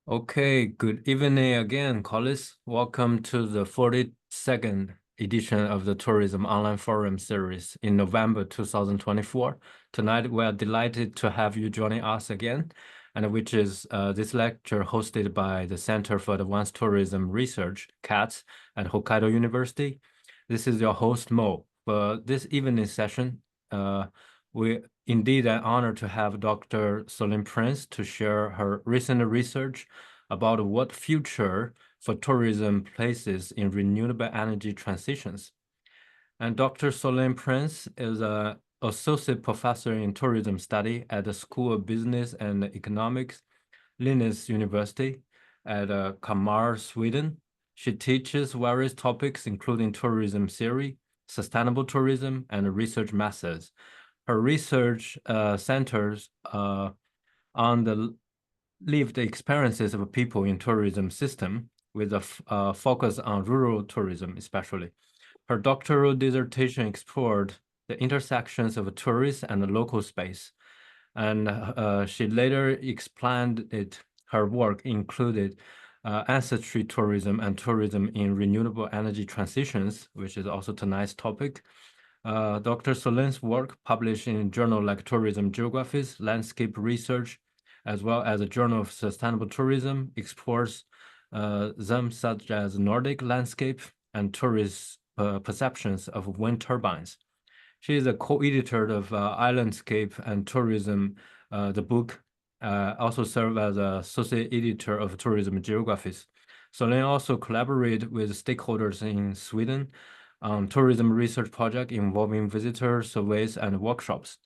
Okay, good evening again, colleagues. Welcome to the 42nd edition of the Tourism Online Forum series in November 2024. Tonight, we are delighted to have you joining us again, and which is this lecture hosted by the Center for Advanced Tourism Research, CATS, at Hokkaido University. This is your host, Mo. For this evening session, we indeed an honor to have Dr. Solène Prince to share her recent research about what future for tourism places in renewable energy transitions. And Dr. Solène Prince is an associate professor in tourism study at the School of Business and Economics, Linnaeus University at Kalmar, Sweden. She teaches various topics, including tourism theory, sustainable tourism, and research methods. Her research centers on the lived experiences of people in tourism system with a focus on rural tourism, especially. Her doctoral dissertation explored the intersections of tourist and local space, and she later expanded her work included ancestry tourism and tourism in renewable energy transitions, which is also tonight's topic. Dr. Solène's work published in journal like Tourism Geographies, Landscape Research, as well as a Journal of Sustainable Tourism, explores them such as Nordic landscape and tourist perceptions of wind turbines. She is a co-editor of Islandscape and Tourism, the book, also served as a associate editor of Tourism Geographies. Solène also collaborated with stakeholders in Sweden on tourism research project involving visitor surveys and workshops.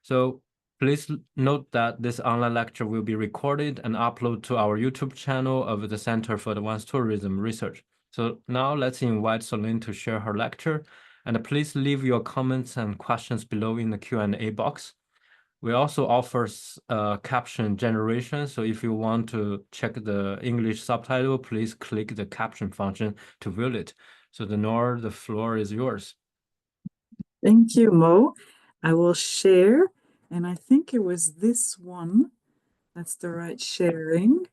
So please note that this online lecture will be recorded and uploaded to our YouTube channel of the Center for Advanced Tourism Research. So now let's invite Solène to share her lecture, and please leave your comments and questions below in the Q&A box. We also offer caption generation, so if you want to check the English subtitle, please click the caption function to view it. So Nora, the floor is yours. Thank you, Mo. I will share, and I think it was this one. That's the right sharing.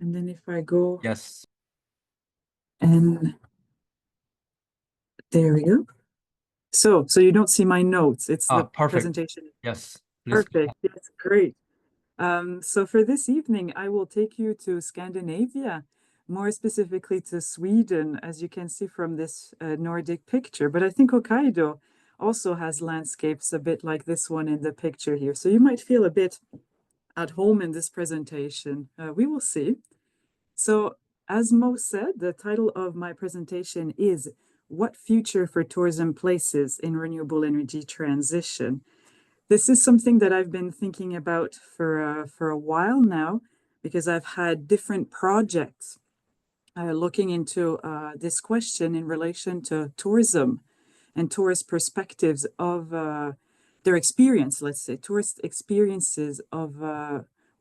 And then if I go... Yes. And there we go. So you don't see my notes. It's the perfect. Presentation. Yes. Please. Perfect. Yes, great. So for this evening, I will take you to Scandinavia, more specifically to Sweden, as you can see from this Nordic picture. But I think Hokkaido also has landscapes a bit like this one in the picture here. So you might feel a bit at home in this presentation. We will see. So as Mo said, the title of my presentation is What Future for Tourism Places in Renewable Energy Transition? This is something that I've been thinking about for a while now, because I've had different projects looking into this question in relation to tourism and tourist perspectives of their experience, let's say, tourist experiences of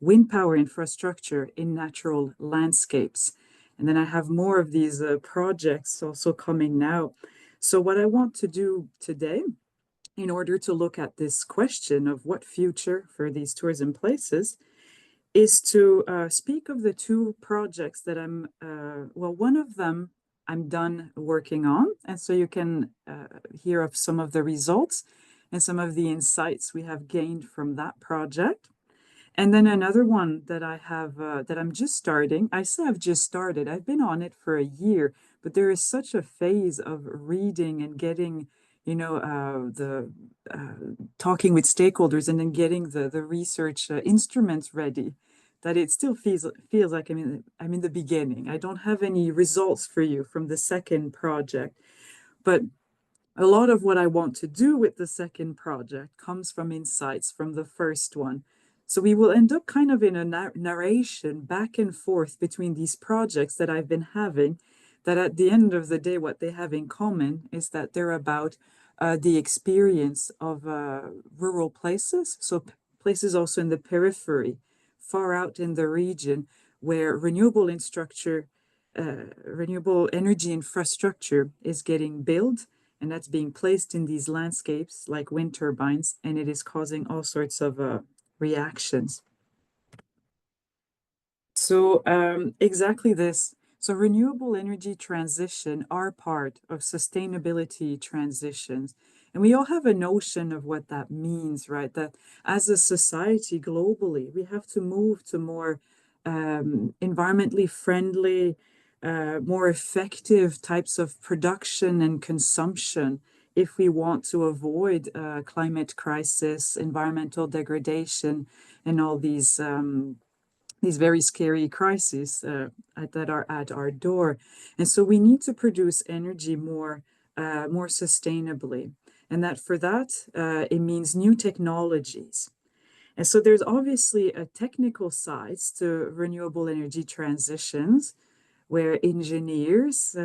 wind power infrastructure in natural landscapes. And then I have more of these projects also coming now. So what I want to do today, in order to look at this question of what future for these tourism places, is to speak of the two projects that one of them I'm done working on. And so you can hear of some of the results and some of the insights we have gained from that project. And then another one that I have, that I'm just starting. I say I've just started. I've been on it for a year, but there is such a phase of reading and getting, talking with stakeholders and then getting the research instruments ready, that it still feels like I'm in the beginning. I don't have any results for you from the second project, but a lot of what I want to do with the second project comes from insights from the first one. So we will end up kind of in a narration back and forth between these projects that I've been having, that at the end of the day, what they have in common is that they're about the experience of rural places, so places also in the periphery, far out in the region, where renewable energy infrastructure is getting built, and that's being placed in these landscapes like wind turbines, and it is causing all sorts of reactions. So exactly this. So renewable energy transition are part of sustainability transitions. And we all have a notion of what that means, right? That as a society globally, we have to move to more environmentally friendly, more effective types of production and consumption if we want to avoid climate crisis, environmental degradation, and all these very scary crises that are at our door. And so we need to produce energy more sustainably. And that for that, it means new technologies. And so there's obviously a technical side to renewable energy transitions where engineers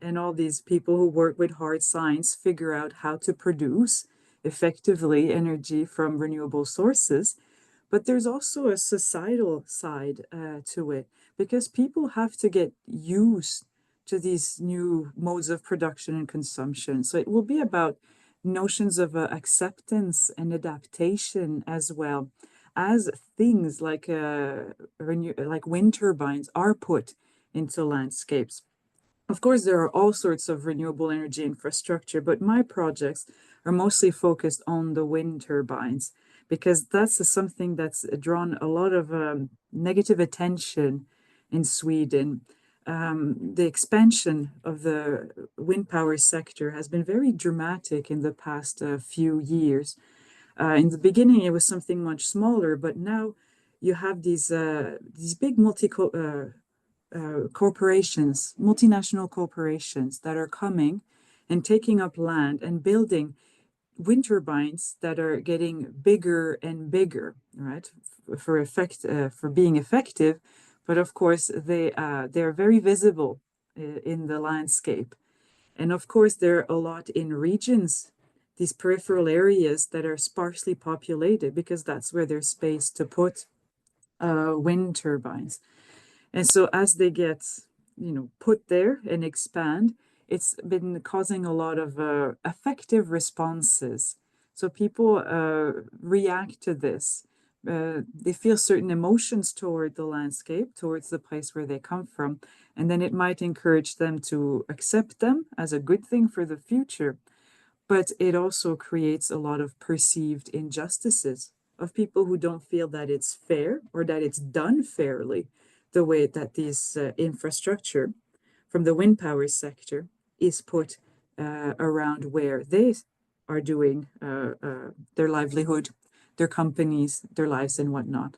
and all these people who work with hard science figure out how to produce effectively energy from renewable sources. But there's also a societal side to it because people have to get used to these new modes of production and consumption. So it will be about notions of acceptance and adaptation as well as things like wind turbines are put into landscapes. Of course, there are all sorts of renewable energy infrastructure, but my projects are mostly focused on the wind turbines because that's something that's drawn a lot of negative attention in Sweden. The expansion of the wind power sector has been very dramatic in the past few years. In the beginning, it was something much smaller, but now you have these big corporations, multinational corporations that are coming and taking up land and building wind turbines that are getting bigger and bigger, right? For being effective, but of course they're very visible in the landscape, and of course they're a lot in regions, these peripheral areas that are sparsely populated because that's where there's space to put wind turbines. And so as they get, put there and expand, it's been causing a lot of affective responses. So people react to this. They feel certain emotions toward the landscape, towards the place where they come from, and then it might encourage them to accept them as a good thing for the future. But it also creates a lot of perceived injustices of people who don't feel that it's fair or that it's done fairly the way that this infrastructure from the wind power sector is put around where they are doing their livelihood, their companies, their lives, and whatnot.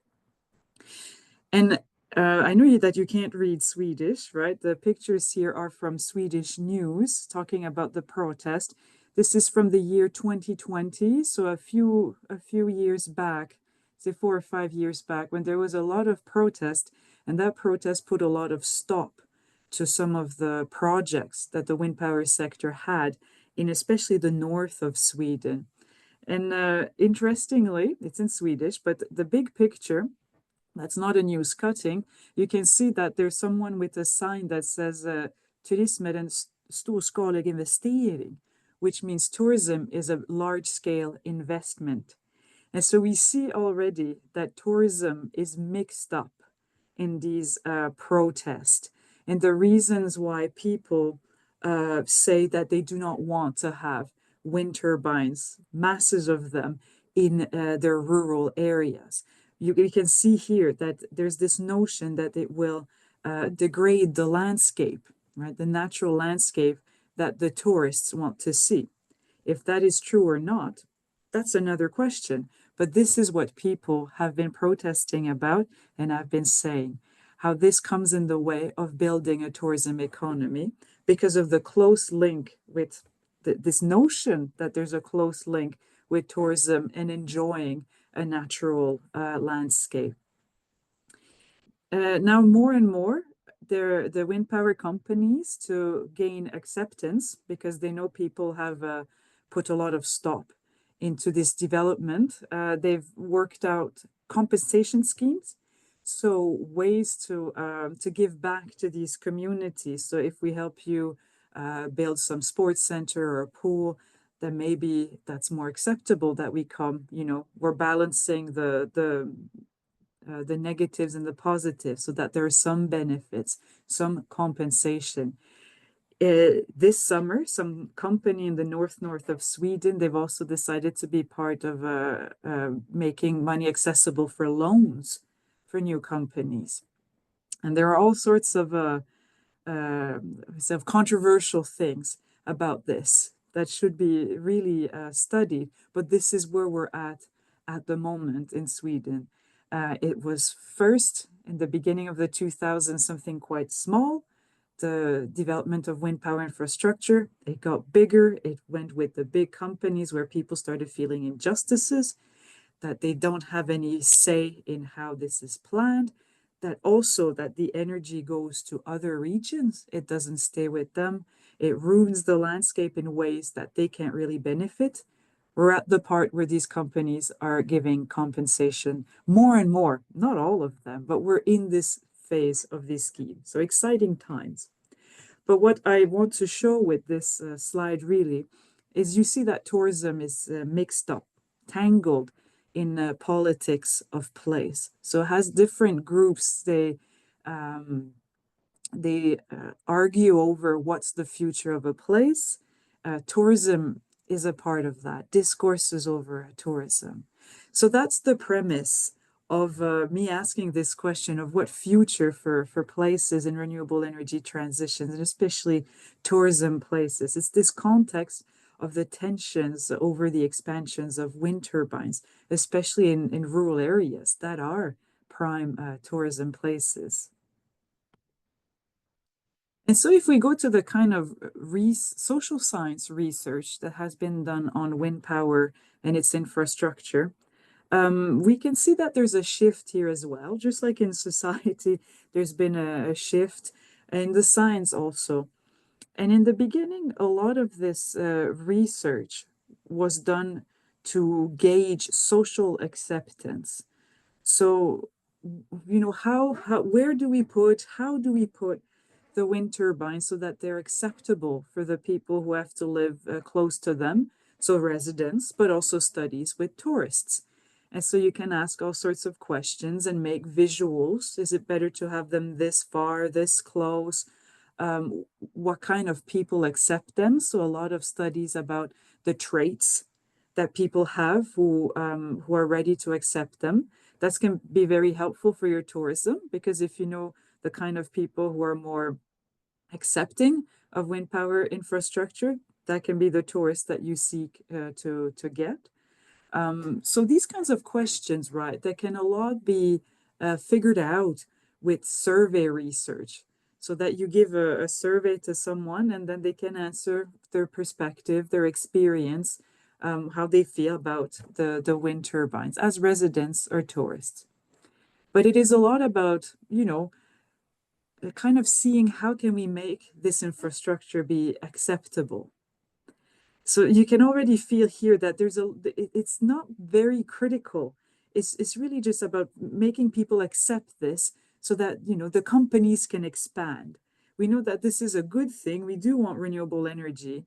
And I know that you can't read Swedish, right? The pictures here are from Swedish news talking about the protest. This is from the year 2020, so a few years back, say 4 or 5 years back, when there was a lot of protest, and that protest put a lot of stop to some of the projects that the wind power sector had in especially the north of Sweden. And interestingly, it's in Swedish, but the big picture, that's not a news cutting. You can see that there's someone with a sign that says turism är en storskalig investering, which means tourism is a large scale investment. And so we see already that tourism is mixed up in these protests. And the reasons why people say that they do not want to have wind turbines, masses of them, in their rural areas. You can see here that there's this notion that it will degrade the landscape, right? The natural landscape that the tourists want to see. If that is true or not, that's another question. But this is what people have been protesting about and have been saying, how this comes in the way of building a tourism economy because of the close link with this notion that there's a close link with tourism and enjoying a natural landscape. Now, more and more, the wind power companies, to gain acceptance, because they know people have put a lot of stop into this development, they've worked out compensation schemes, so ways to give back to these communities. So if we help you build some sports center or a pool, then maybe that's more acceptable that we come. We're balancing the the negatives and the positives, so that there are some benefits, some compensation. This summer, some company in the north of Sweden, they've also decided to be part of making money accessible for loans for new companies. And there are all sorts of controversial things about this that should be really studied. But this is where we're at the moment in Sweden. It was first in the beginning of the 2000s, something quite small, the development of wind power infrastructure. It got bigger. It went with the big companies where people started feeling injustices, that they don't have any say in how this is planned, that also that the energy goes to other regions. It doesn't stay with them. It ruins the landscape in ways that they can't really benefit. We're at the part where these companies are giving compensation more and more, not all of them, but we're in this phase of this scheme. So exciting times. But what I want to show with this slide really is you see that tourism is mixed up, tangled in politics of place. So it has different groups. They argue over what's the future of a place. Tourism is a part of that, discourses over tourism. So that's the premise of me asking this question of what future for places in renewable energy transitions, and especially tourism places. It's this context of the tensions over the expansions of wind turbines, especially in rural areas that are prime tourism places. And so if we go to the kind of social science research that has been done on wind power and its infrastructure, we can see that there's a shift here as well. Just like in society, there's been a shift in the science also. And in the beginning, a lot of this research was done to gauge social acceptance. So, how do we put the wind turbines so that they're acceptable for the people who have to live close to them, so residents, but also studies with tourists. And so you can ask all sorts of questions and make visuals. Is it better to have them this far, this close? What kind of people accept them? So a lot of studies about the traits that people have who are ready to accept them. That can be very helpful for your tourism, because if you know the kind of people who are more accepting of wind power infrastructure, that can be the tourists that you seek to get. So these kinds of questions, right, that can a lot be figured out with survey research, so that you give a survey to someone and then they can answer their perspective, their experience, how they feel about the wind turbines as residents or tourists. But it is a lot about, kind of seeing how can we make this infrastructure be acceptable. So you can already feel here that it's not very critical. It's really just about making people accept this so that, the companies can expand. We know that this is a good thing. We do want renewable energy,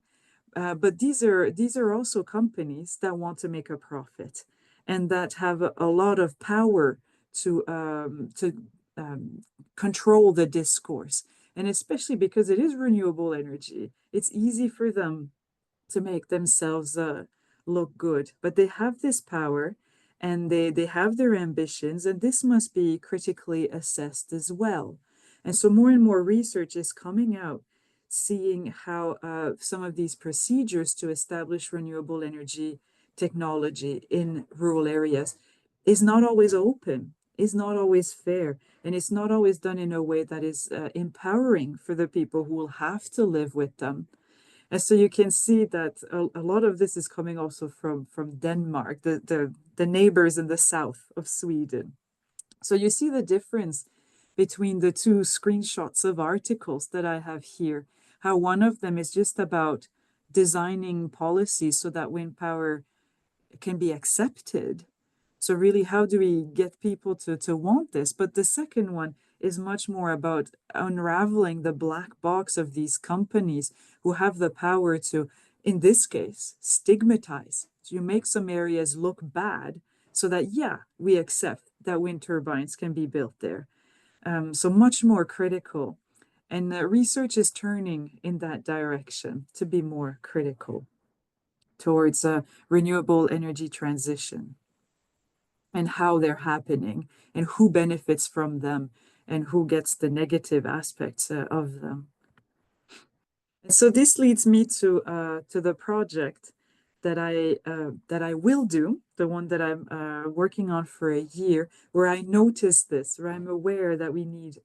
but these are also companies that want to make a profit and that have a lot of power to control the discourse. And especially because it is renewable energy, it's easy for them to make themselves look good. But they have this power and they have their ambitions, and this must be critically assessed as well. And so more and more research is coming out, seeing how some of these procedures to establish renewable energy technology in rural areas is not always open, is not always fair, and it's not always done in a way that is empowering for the people who will have to live with them. And so you can see that a lot of this is coming also from Denmark, the neighbors in the south of Sweden. So you see the difference between the two screenshots of articles that I have here, how one of them is just about designing policies so that wind power can be accepted. So really, how do we get people to want this? But the second one is much more about unraveling the black box of these companies who have the power to, in this case, stigmatize. So you make some areas look bad so that, yeah, we accept that wind turbines can be built there. So much more critical. And research is turning in that direction to be more critical towards a renewable energy transition and how they're happening and who benefits from them and who gets the negative aspects of them. And so this leads me to the project that I will do, the one that I'm working on for a year, where I notice this, where I'm aware that we need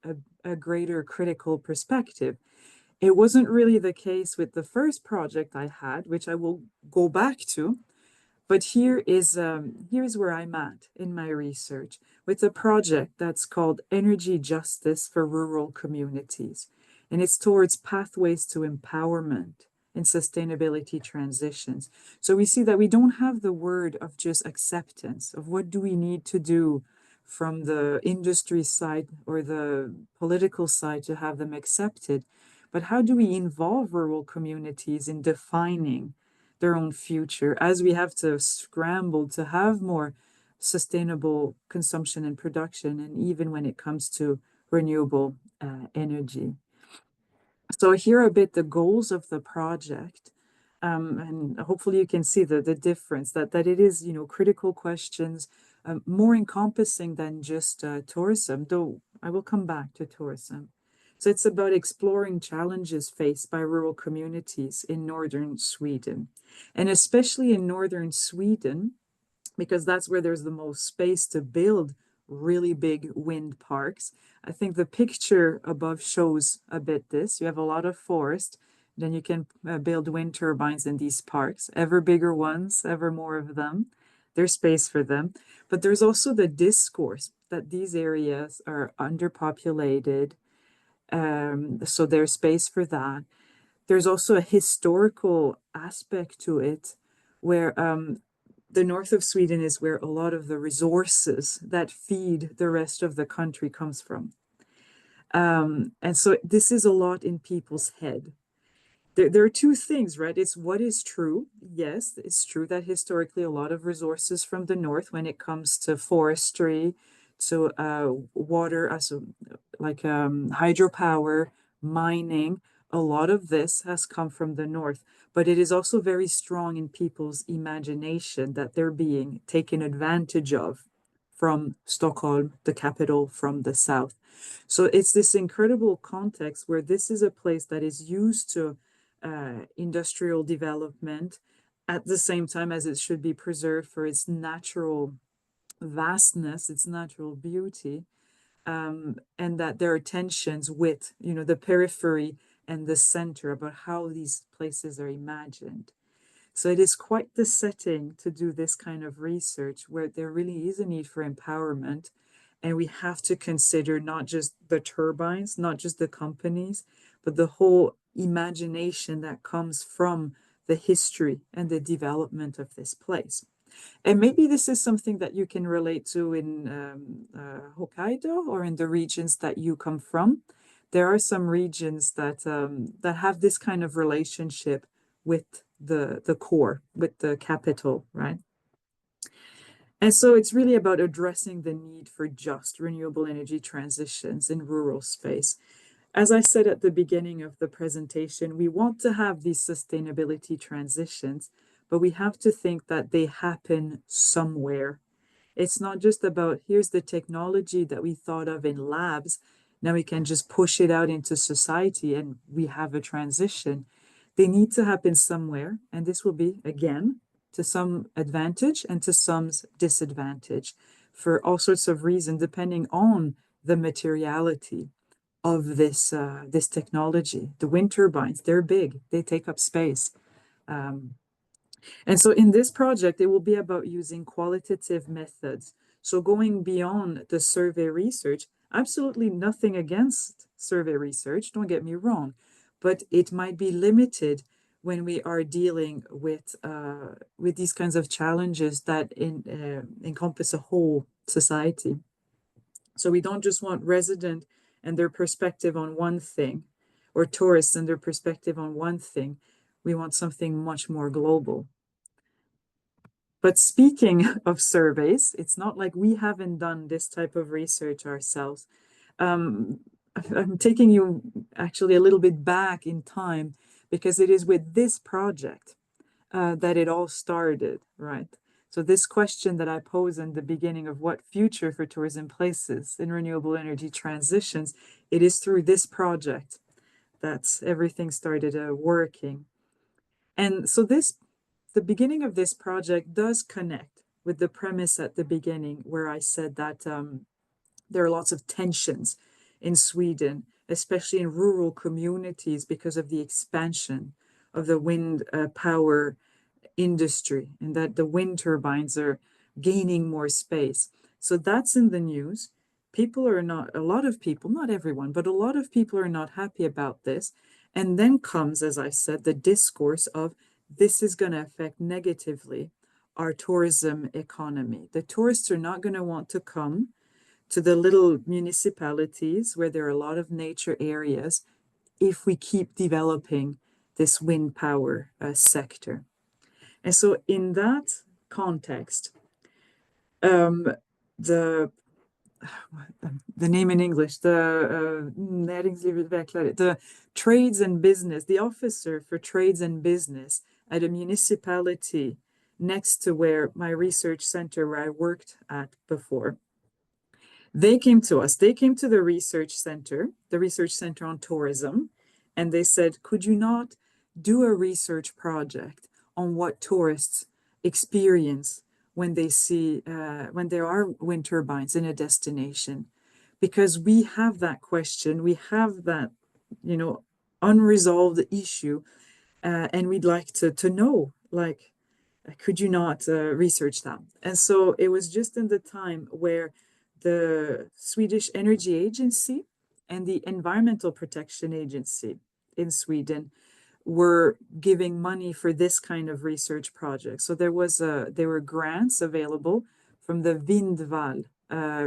a greater critical perspective. It wasn't really the case with the first project I had, which I will go back to, but here's where I'm at in my research with a project that's called Energy Justice for Rural Communities. And it's towards pathways to empowerment and sustainability transitions. So we see that we don't have the word of just acceptance of what do we need to do from the industry side or the political side to have them accepted, but how do we involve rural communities in defining their own future as we have to scramble to have more sustainable consumption and production, and even when it comes to renewable energy. So here are a bit the goals of the project. And hopefully you can see the difference that it is, critical questions, more encompassing than just tourism, though I will come back to tourism. So it's about exploring challenges faced by rural communities in northern Sweden, and especially in northern Sweden, because that's where there's the most space to build really big wind parks. I think the picture above shows a bit this. You have a lot of forest, then you can build wind turbines in these parks, ever bigger ones, ever more of them. There's space for them. But there's also the discourse that these areas are underpopulated. So there's space for that. There's also a historical aspect to it where the north of Sweden is where a lot of the resources that feed the rest of the country comes from. And so this is a lot in people's head. There are two things, right? It's what is true. Yes, it's true that historically a lot of resources from the north when it comes to forestry, to water, like hydropower, mining, a lot of this has come from the north, but it is also very strong in people's imagination that they're being taken advantage of from Stockholm, the capital, from the south. So it's this incredible context where this is a place that is used to industrial development at the same time as it should be preserved for its natural vastness, its natural beauty, and that there are tensions with, the periphery and the center about how these places are imagined. So it is quite the setting to do this kind of research where there really is a need for empowerment. And we have to consider not just the turbines, not just the companies, but the whole imagination that comes from the history and the development of this place. And maybe this is something that you can relate to in Hokkaido or in the regions that you come from. There are some regions that have this kind of relationship with the core, with the capital, right? And so it's really about addressing the need for just renewable energy transitions in rural space. As I said at the beginning of the presentation, we want to have these sustainability transitions, but we have to think that they happen somewhere. It's not just about here's the technology that we thought of in labs. Now we can just push it out into society and we have a transition. They need to happen somewhere. And this will be, again, to some advantage and to some's disadvantage for all sorts of reasons, depending on the materiality of this technology. The wind turbines, they're big, they take up space. And so in this project, it will be about using qualitative methods. So going beyond the survey research, absolutely nothing against survey research, don't get me wrong, but it might be limited when we are dealing with these kinds of challenges that encompass a whole society. So we don't just want resident and their perspective on one thing, or tourists and their perspective on one thing. We want something much more global. But speaking of surveys, it's not like we haven't done this type of research ourselves. Um, I'm taking you actually a little bit back in time because it is with this project that it all started, right? So this question that I posed in the beginning of what future for tourism places in renewable energy transitions, it is through this project that everything started working. And so the beginning of this project does connect with the premise at the beginning where I said that there are lots of tensions in Sweden, especially in rural communities because of the expansion of the wind power industry and that the wind turbines are gaining more space. So that's in the news. People are not, a lot of people, not everyone, but a lot of people are not happy about this. And then comes, as I said, the discourse of this is going to affect negatively our tourism economy. The tourists are not going to want to come to the little municipalities where there are a lot of nature areas if we keep developing this wind power sector. And so in that context, the the name in English, the trades and business, the officer for trades and business at a municipality next to where my research center where I worked at before, they came to us. They came to the research center on tourism, and they said, could you not do a research project on what tourists experience when they see, when there are wind turbines in a destination? Because we have that question, we have that, unresolved issue, and we'd like to know, like, could you not research that? And so it was just in the time where the Swedish Energy Agency and the Environmental Protection Agency in Sweden were giving money for this kind of research project. So there were grants available from the Vindval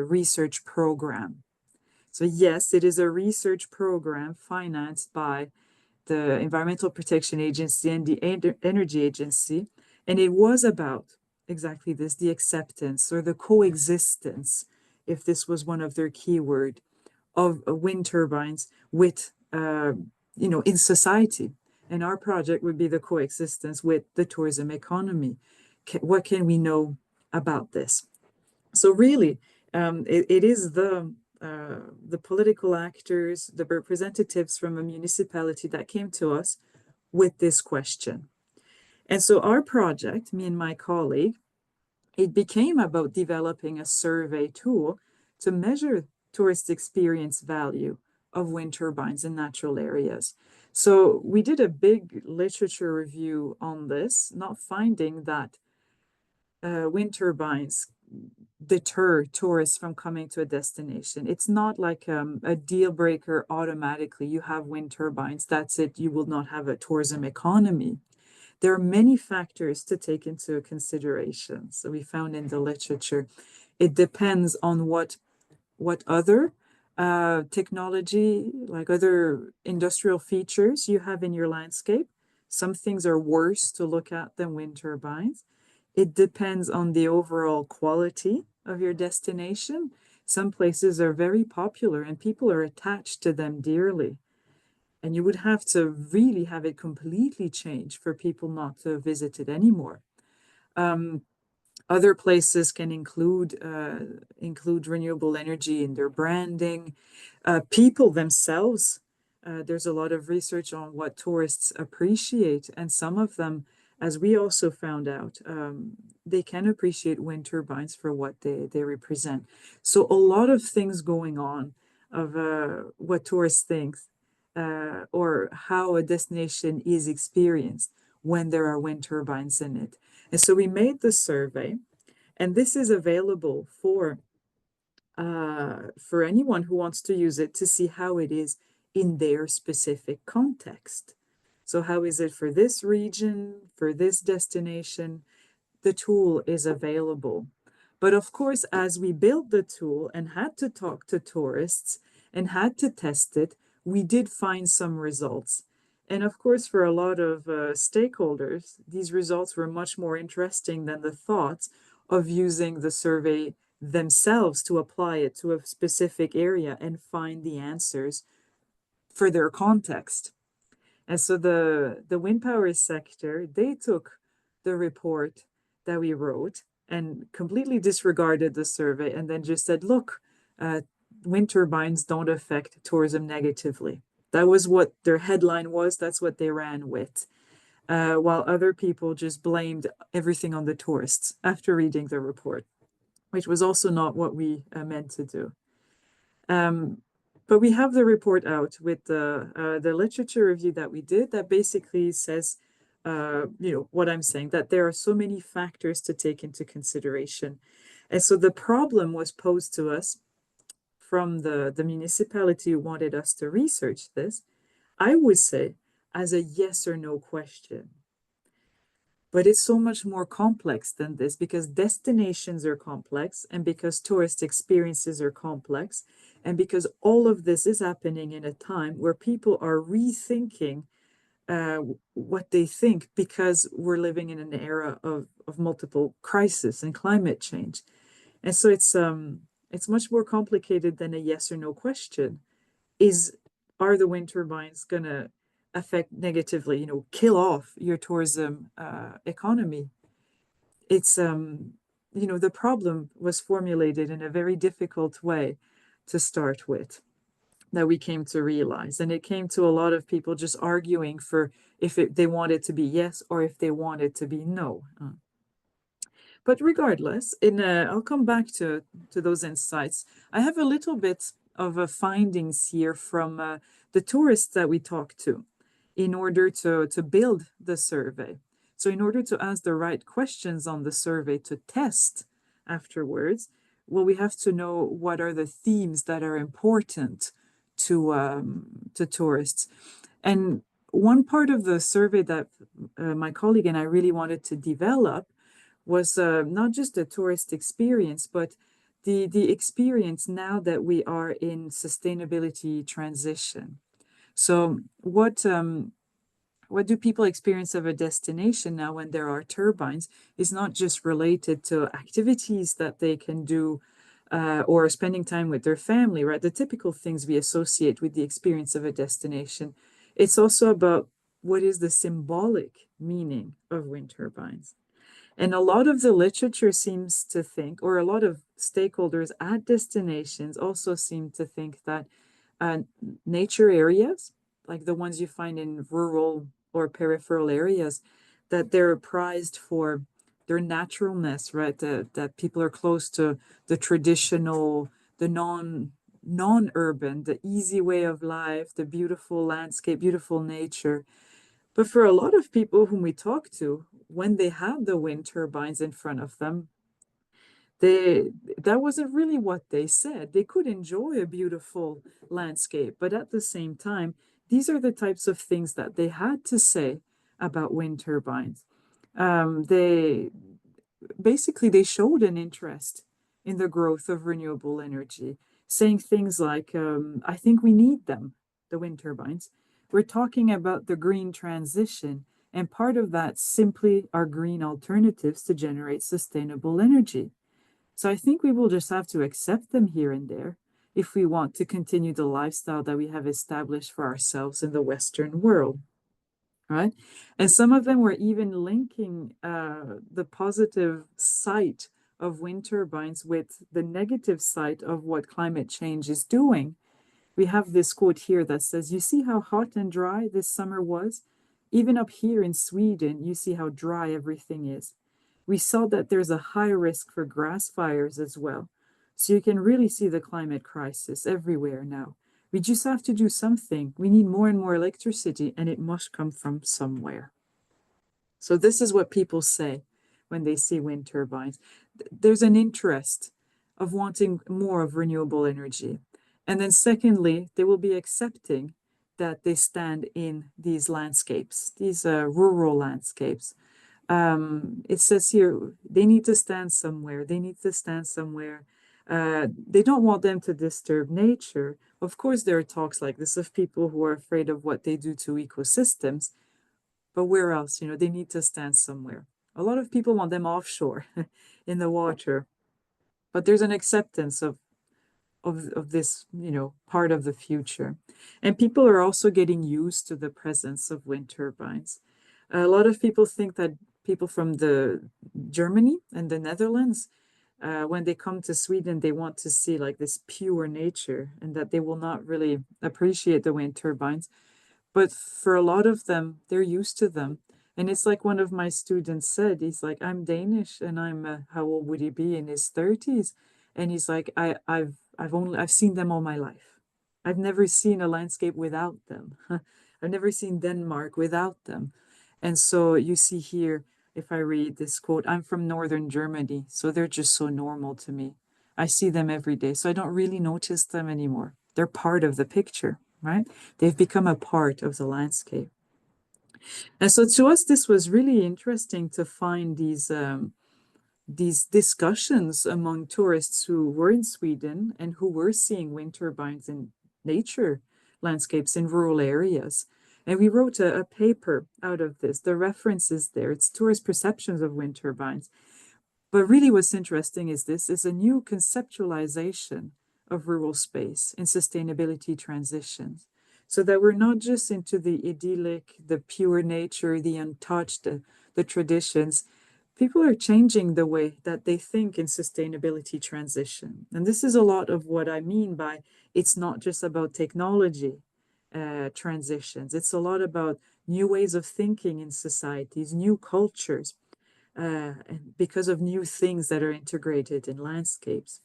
research program. So yes, it is a research program financed by the Environmental Protection Agency and the Energy Agency. And it was about exactly this, the acceptance or the coexistence, if this was one of their keyword, of wind turbines with, in society. And our project would be the coexistence with the tourism economy. What can we know about this? So really, it is the political actors, the representatives from a municipality that came to us with this question. And so our project, me and my colleague, it became about developing a survey tool to measure tourist experience value of wind turbines in natural areas. So we did a big literature review on this, not finding that wind turbines deter tourists from coming to a destination. It's not like a deal breaker automatically. You have wind turbines, that's it, you will not have a tourism economy. There are many factors to take into consideration. So we found in the literature, it depends on what other technology, like other industrial features you have in your landscape. Some things are worse to look at than wind turbines. It depends on the overall quality of your destination. Some places are very popular and people are attached to them dearly. And you would have to really have it completely changed for people not to visit it anymore. Other places can include renewable energy in their branding. People themselves, there's a lot of research on what tourists appreciate, and some of them, as we also found out, they can appreciate wind turbines for what they represent. So a lot of things going on of what tourists think or how a destination is experienced when there are wind turbines in it. And so we made the survey, and this is available for anyone who wants to use it to see how it is in their specific context. So how is it for this region, for this destination? The tool is available. But of course, as we built the tool and had to talk to tourists and had to test it, we did find some results. And of course, for a lot of stakeholders, these results were much more interesting than the thoughts of using the survey themselves to apply it to a specific area and find the answers for their context. And so the wind power sector, they took the report that we wrote and completely disregarded the survey and then just said, look, wind turbines don't affect tourism negatively. That was what their headline was. That's what they ran with. While other people just blamed everything on the tourists after reading the report, which was also not what we meant to do. But we have the report out with the literature review that we did that basically says, what I'm saying, that there are so many factors to take into consideration. And so the problem was posed to us from the municipality who wanted us to research this, I would say, as a yes or no question. But it's so much more complex than this because destinations are complex and because tourist experiences are complex and because all of this is happening in a time where people are rethinking what they think because we're living in an era of multiple crises and climate change. And so it's much more complicated than a yes or no question. Are the wind turbines going to affect negatively, kill off your tourism economy? It's the problem was formulated in a very difficult way to start with that we came to realize, and it came to a lot of people just arguing for if they want it to be yes or if they want it to be no. But regardless, I'll come back to those insights. I have a little bit of findings here from the tourists that we talked to in order to build the survey. So in order to ask the right questions on the survey to test afterwards, well, we have to know what are the themes that are important to tourists. And one part of the survey that my colleague and I really wanted to develop was not just a tourist experience, but the experience now that we are in sustainability transition. So what do people experience of a destination now when there are turbines is not just related to activities that they can do or spending time with their family, right? The typical things we associate with the experience of a destination. It's also about what is the symbolic meaning of wind turbines. And a lot of the literature seems to think, or a lot of stakeholders at destinations also seem to think that nature areas, like the ones you find in rural or peripheral areas, that they're prized for their naturalness, right? That people are close to the traditional, the non-urban, the easy way of life, the beautiful landscape, beautiful nature. But for a lot of people whom we talk to, when they had the wind turbines in front of them, that wasn't really what they said. They could enjoy a beautiful landscape, but at the same time, these are the types of things that they had to say about wind turbines. They showed an interest in the growth of renewable energy, saying things like, I think we need them, the wind turbines. We're talking about the green transition, and part of that simply are green alternatives to generate sustainable energy. So I think we will just have to accept them here and there if we want to continue the lifestyle that we have established for ourselves in the Western world, right? And some of them were even linking the positive side of wind turbines with the negative side of what climate change is doing. We have this quote here that says, you see how hot and dry this summer was? Even up here in Sweden, you see how dry everything is. We saw that there's a high risk for grass fires as well. So you can really see the climate crisis everywhere now. We just have to do something. We need more and more electricity, and it must come from somewhere. So this is what people say when they see wind turbines. There's an interest of wanting more of renewable energy. And then secondly, they will be accepting that they stand in these landscapes, these rural landscapes. It says here, they need to stand somewhere. They need to stand somewhere. They don't want them to disturb nature. Of course, there are talks like this of people who are afraid of what they do to ecosystems, but where else? You know, they need to stand somewhere. A lot of people want them offshore in the water, but there's an acceptance of this, you know, part of the future. And people are also getting used to the presence of wind turbines. A lot of people think that people from the Germany and the Netherlands, when they come to Sweden, they want to see like this pure nature and that they will not really appreciate the wind turbines. But for a lot of them, they're used to them. And it's like one of my students said, he's like, I'm Danish and I'm, how old would he be? In his 30s. And he's like, I've seen them all my life. I've never seen a landscape without them. I've never seen Denmark without them. And so you see here, if I read this quote, I'm from northern Germany, so they're just so normal to me. I see them every day, so I don't really notice them anymore. They're part of the picture, right? They've become a part of the landscape. And so to us, this was really interesting to find these discussions among tourists who were in Sweden and who were seeing wind turbines in nature landscapes in rural areas. And we wrote a paper out of this. The reference is there. It's tourist perceptions of wind turbines. But really what's interesting is this is a new conceptualization of rural space in sustainability transitions. So that we're not just into the idyllic, the pure nature, the untouched, the traditions. People are changing the way that they think in sustainability transition. And this is a lot of what I mean by it's not just about technology transitions. It's a lot about new ways of thinking in societies, new cultures, because of new things that are integrated in landscapes.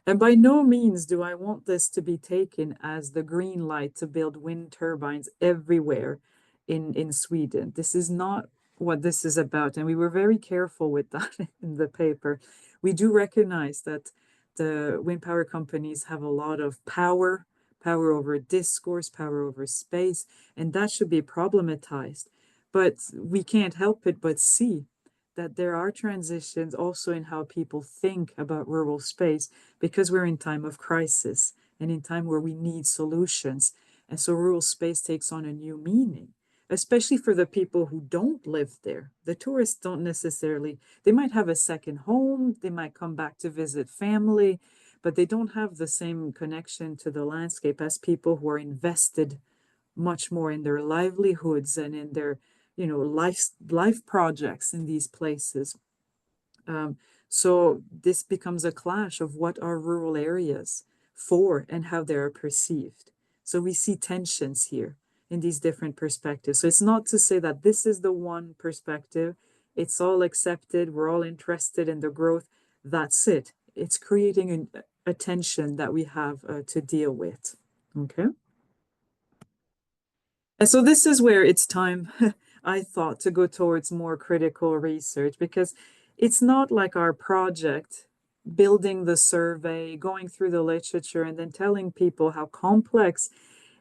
And by no means do I want this to be taken as the green light to build wind turbines everywhere in Sweden. This is not what this is about. And we were very careful with that in the paper. We do recognize that the wind power companies have a lot of power, power over discourse, power over space, and that should be problematized. But we can't help it but see that there are transitions also in how people think about rural space because we're in time of crisis and in time where we need solutions. And so rural space takes on a new meaning, especially for the people who don't live there. The tourists don't necessarily, they might have a second home, they might come back to visit family, but they don't have the same connection to the landscape as people who are invested much more in their livelihoods and in their life projects in these places. So this becomes a clash of what are rural areas for and how they are perceived. So we see tensions here in these different perspectives. So it's not to say that this is the one perspective, it's all accepted, we're all interested in the growth. That's it. It's creating a tension that we have to deal with. Okay. And so this is where it's time, I thought, to go towards more critical research because it's not like our project, building the survey, going through the literature, and then telling people how complex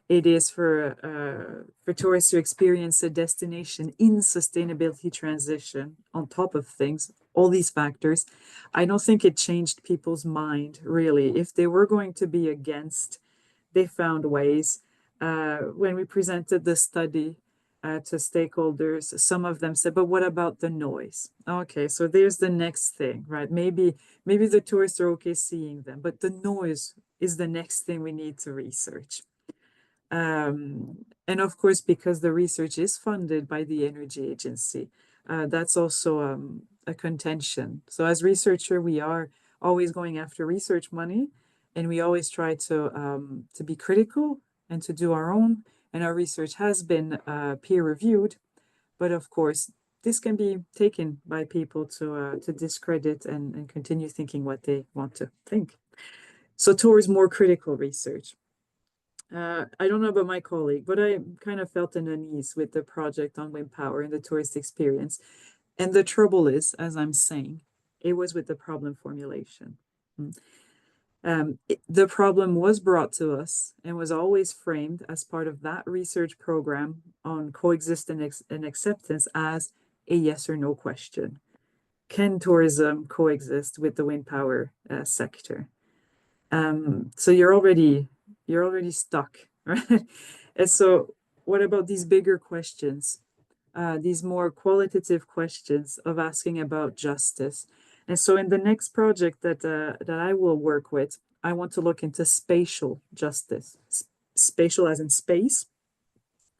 it is for tourists to experience a destination in sustainability transition on top of things, all these factors. I don't think it changed people's mind, really. If they were going to be against, they found ways. When we presented the study to stakeholders, some of them said, but what about the noise? Okay, so there's the next thing, right? Maybe the tourists are okay seeing them, but the noise is the next thing we need to research. And of course, because the research is funded by the Energy Agency, that's also a contention. So as researcher, we are always going after research money, and we always try to be critical and to do our own. And our research has been peer reviewed, but of course, this can be taken by people to discredit and continue thinking what they want to think. So towards more critical research. I don't know about my colleague, but I kind of felt an unease with the project on wind power and the tourist experience. And the trouble is, as I'm saying, it was with the problem formulation. The problem was brought to us and was always framed as part of that research program on coexistence and acceptance as a yes or no question. can tourism coexist with the wind power sector? So you're already stuck, right? And so what about these bigger questions, these more qualitative questions of asking about justice? And so in the next project that I will work with, I want to look into spatial justice. Spatial as in space.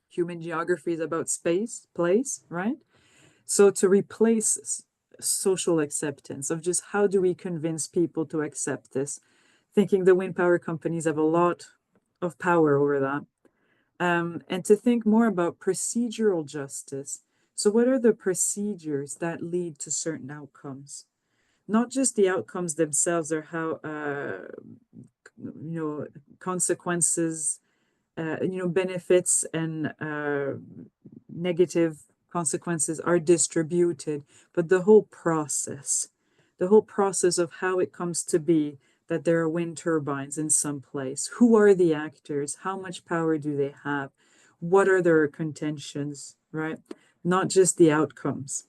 Human geography is about space, place, right? So to replace social acceptance of just how do we convince people to accept this, thinking the wind power companies have a lot of power over that, and to think more about procedural justice. So what are the procedures that lead to certain outcomes? Not just the outcomes themselves or how, consequences, benefits and negative consequences are distributed, but the whole process of how it comes to be that there are wind turbines in some place. Who are the actors? How much power do they have? What are their contentions, right? Not just the outcomes.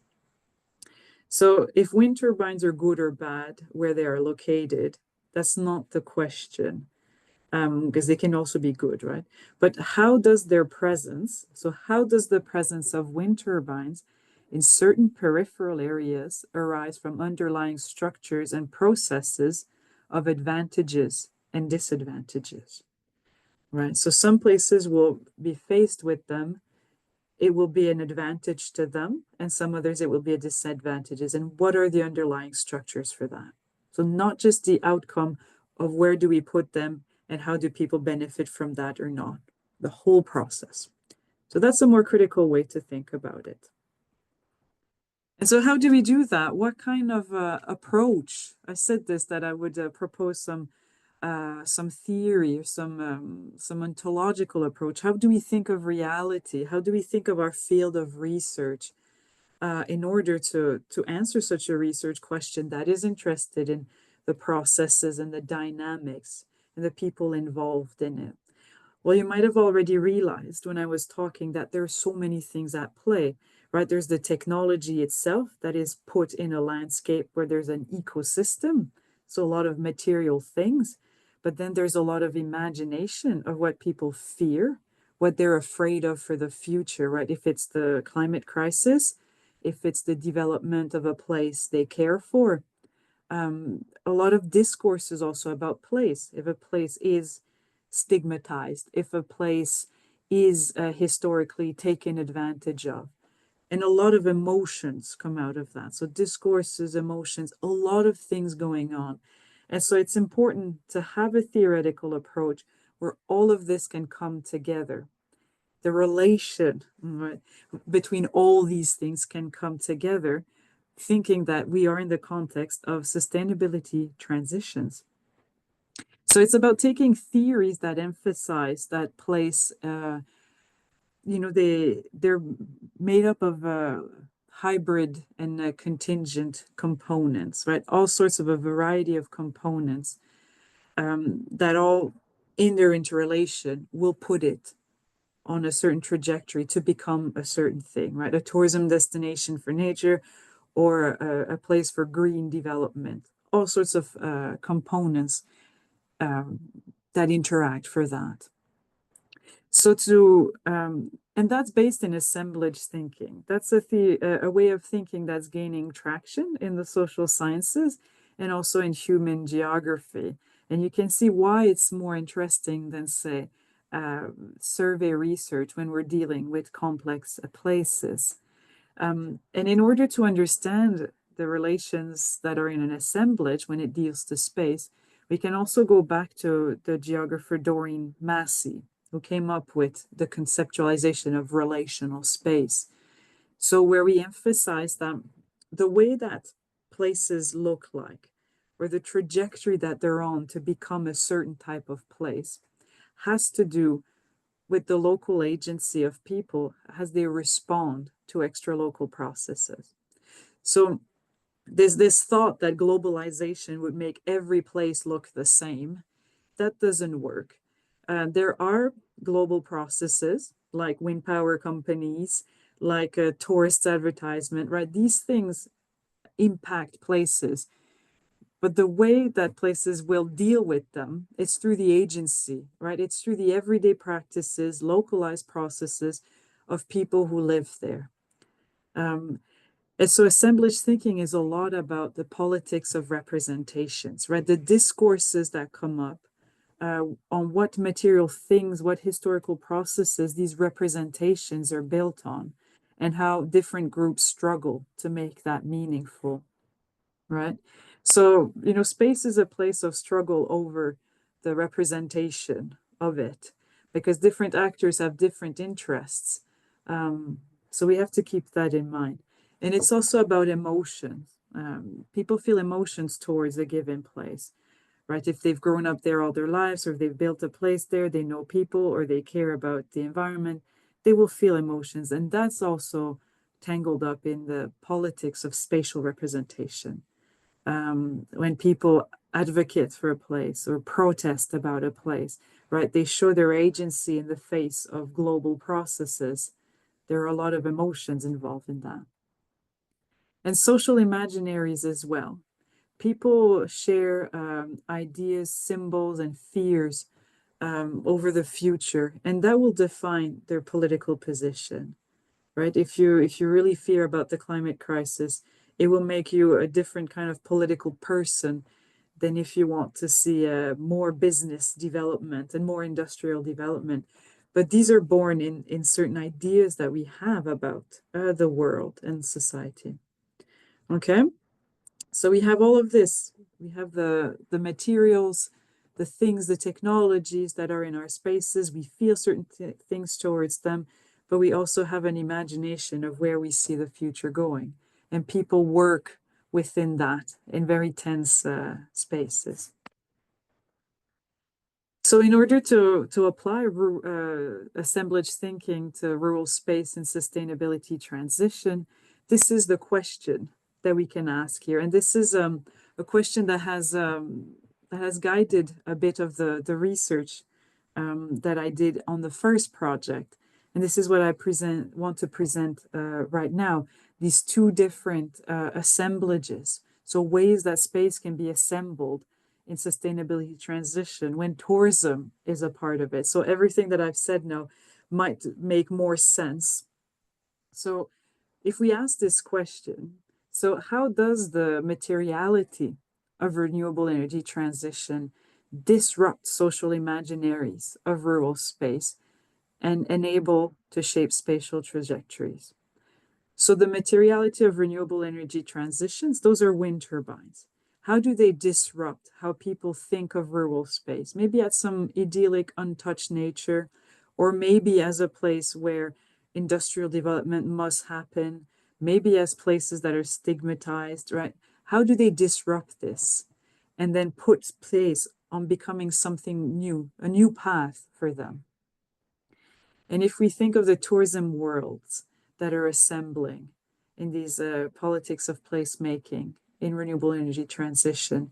So if wind turbines are good or bad where they are located, that's not the question, because they can also be good, right? But how does their presence, so how does the presence of wind turbines in certain peripheral areas arise from underlying structures and processes of advantages and disadvantages, right? So some places will be faced with them, it will be an advantage to them, and some others it will be a disadvantages. And what are the underlying structures for that? So not just the outcome of where do we put them and how do people benefit from that or not, the whole process. So that's a more critical way to think about it. And so how do we do that? What kind of approach? I said this, that I would propose some theory or some ontological approach. How do we think of reality? How do we think of our field of research in order to answer such a research question that is interested in the processes and the dynamics and the people involved in it? Well, you might have already realized when I was talking that there are so many things at play, right? There's the technology itself that is put in a landscape where there's an ecosystem, so a lot of material things, but then there's a lot of imagination of what people fear, what they're afraid of for the future, right? If it's the climate crisis, if it's the development of a place they care for, a lot of discourses also about place. If a place is stigmatized, if a place is historically taken advantage of. And a lot of emotions come out of that. So discourses, emotions, a lot of things going on. And so it's important to have a theoretical approach where all of this can come together. The relation, right, between all these things can come together, thinking that we are in the context of sustainability transitions. So it's about taking theories that emphasize that place, they're made up of hybrid and contingent components, right? All sorts of a variety of components that all in their interrelation will put it on a certain trajectory to become a certain thing, right? A tourism destination for nature or a place for green development, all sorts of components that interact for that. So and that's based in assemblage thinking. That's a way of thinking that's gaining traction in the social sciences and also in human geography. And you can see why it's more interesting than, say, survey research when we're dealing with complex places. And in order to understand the relations that are in an assemblage when it deals to space, we can also go back to the geographer Doreen Massey, who came up with the conceptualization of relational space. So where we emphasize that the way that places look like, or the trajectory that they're on to become a certain type of place, has to do with the local agency of people as they respond to extra local processes. So there's this thought that globalization would make every place look the same. That doesn't work. There are global processes like wind power companies, like a tourist advertisement, right? These things impact places. But the way that places will deal with them is through the agency, right? It's through the everyday practices, localized processes of people who live there. And so assemblage thinking is a lot about the politics of representations, right? The discourses that come up on what material things, what historical processes these representations are built on, and how different groups struggle to make that meaningful, right? So, space is a place of struggle over the representation of it because different actors have different interests. So we have to keep that in mind. And it's also about emotions. People feel emotions towards a given place, right? If they've grown up there all their lives, or if they've built a place there, they know people, or they care about the environment, they will feel emotions. And that's also tangled up in the politics of spatial representation. When people advocate for a place or protest about a place, right? They show their agency in the face of global processes. There are a lot of emotions involved in that. And social imaginaries as well. People share ideas, symbols, and fears over the future, and that will define their political position, right? If you really fear about the climate crisis, it will make you a different kind of political person than if you want to see more business development and more industrial development. But these are born in certain ideas that we have about the world and society. Okay, so we have all of this. We have the materials, the things, the technologies that are in our spaces. We feel certain things towards them, but we also have an imagination of where we see the future going. And people work within that in very tense spaces. So in order to apply assemblage thinking to rural space and sustainability transition, this is the question that we can ask here. And this is a question that has guided a bit of the research that I did on the first project. And this is what I want to present right now, these two different assemblages. So ways that space can be assembled in sustainability transition when tourism is a part of it. So everything that I've said now might make more sense. So if we ask this question, so how does the materiality of renewable energy transition disrupt social imaginaries of rural space and enable to shape spatial trajectories? So the materiality of renewable energy transitions, those are wind turbines. How do they disrupt how people think of rural space? Maybe at some idyllic, untouched nature, or maybe as a place where industrial development must happen, maybe as places that are stigmatized, right? How do they disrupt this and then put place on becoming something new, a new path for them? And if we think of the tourism worlds that are assembling in these politics of placemaking in renewable energy transition,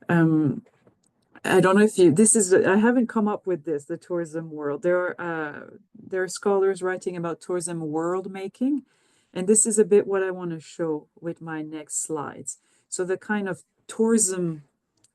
I don't know if I haven't come up with this, the tourism world. There are scholars writing about tourism world making, and this is a bit what I want to show with my next slides. So the kind of tourism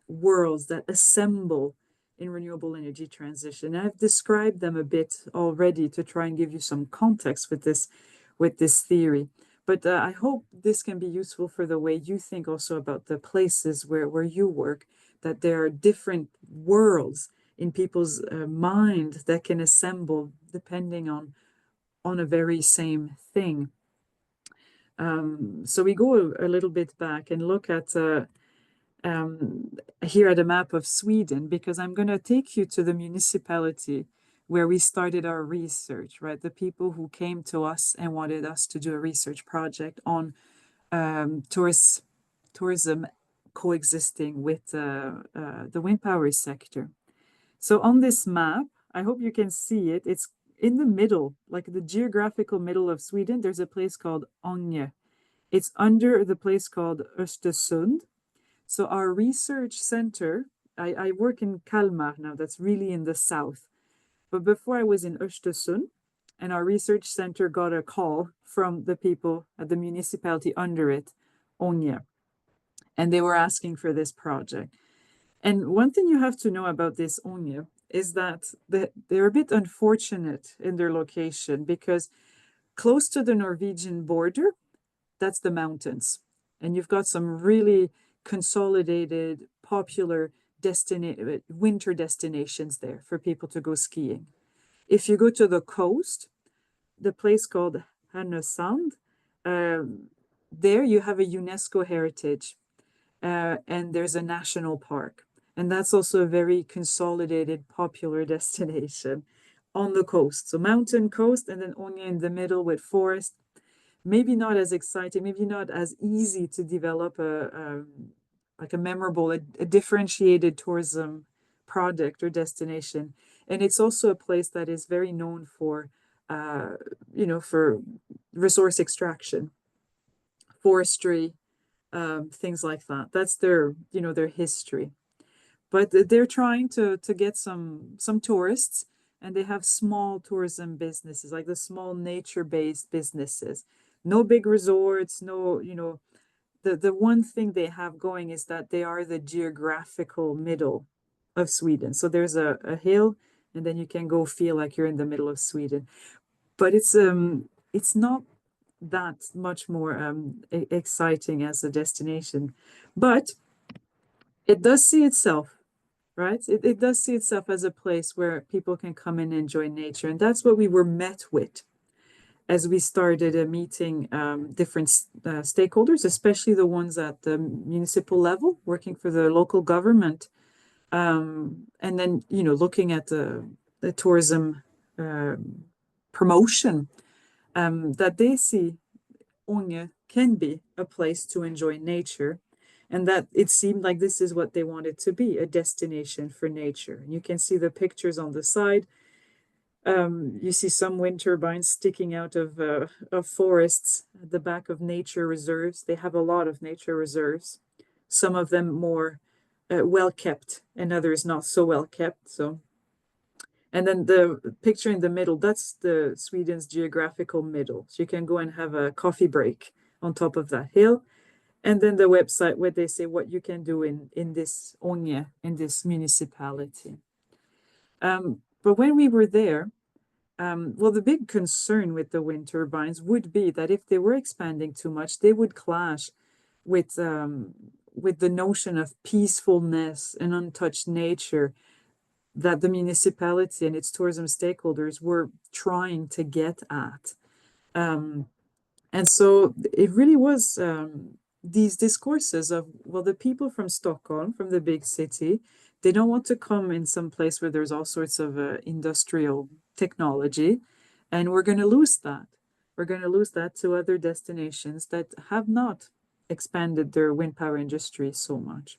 worlds that assemble in renewable energy transition. I've described them a bit already to try and give you some context with this theory. But I hope this can be useful for the way you think also about the places where you work, that there are different worlds in people's mind that can assemble depending on a very same thing. So we go a little bit back and look at here at a map of Sweden, because I'm going to take you to the municipality where we started our research, right? The people who came to us and wanted us to do a research project on tourism coexisting with the wind power sector. So on this map, I hope you can see it. It's in the middle, like the geographical middle of Sweden. There's a place called Ånge. It's under the place called Östersund. So our research center, I work in Kalmar now, that's really in the south. But before I was in Östersund, and our research center got a call from the people at the municipality under it Ånge, and they were asking for this project. And one thing you have to know about this Ånge is that they're a bit unfortunate in their location, because close to the Norwegian border, that's the mountains. And you've got some really consolidated, popular winter destinations there for people to go skiing. If you go to the coast, the place called Härnösand, there you have a UNESCO heritage, and there's a national park. And that's also a very consolidated, popular destination on the coast. So mountain coast, and then Ånge in the middle with forest. Maybe not as exciting, maybe not as easy to develop like a memorable, a differentiated tourism project or destination. And it's also a place that is very known for, for resource extraction, forestry, things like that. That's their history. But they're trying to get some tourists, and they have small tourism businesses, like the small nature-based businesses. No big resorts, no, the one thing they have going is that they are the geographical middle of Sweden. So there's a hill, and then you can go feel like you're in the middle of Sweden. But it's not that much more exciting as a destination. But it does see itself, right? It does see itself as a place where people can come and enjoy nature. And that's what we were met with as we started meeting different stakeholders, especially the ones at the municipal level, working for the local government. And then, looking at the tourism promotion, that they see Ånge can be a place to enjoy nature, and that it seemed like this is what they wanted to be, a destination for nature. And you can see the pictures on the side. You see some wind turbines sticking out of forests at the back of nature reserves. They have a lot of nature reserves, some of them more well kept, and others not so well kept. So, and then the picture in the middle, that's the Sweden's geographical middle. So you can go and have a coffee break on top of that hill. And then the website where they say what you can do in this Ånge, in this municipality. But when we were there, well, the big concern with the wind turbines would be that if they were expanding too much, they would clash with the notion of peacefulness and untouched nature that the municipality and its tourism stakeholders were trying to get at. And so it really was these discourses of, well, the people from Stockholm, from the big city, they don't want to come in some place where there's all sorts of industrial technology, and we're going to lose that. We're going to lose that to other destinations that have not expanded their wind power industry so much.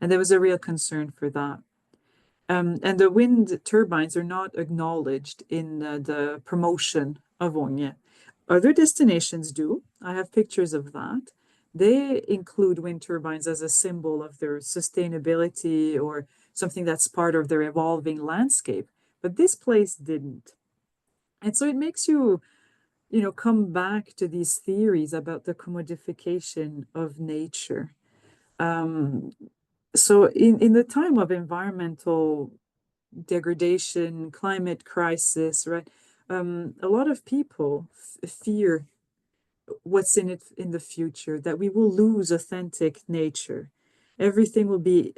And there was a real concern for that. And the wind turbines are not acknowledged in the promotion of Ånge. Other destinations do. I have pictures of that. They include wind turbines as a symbol of their sustainability or something that's part of their evolving landscape. But this place didn't. And so it makes you, come back to these theories about the commodification of nature. So in the time of environmental degradation, climate crisis, right? A lot of people fear what's in it in the future, that we will lose authentic nature. Everything will be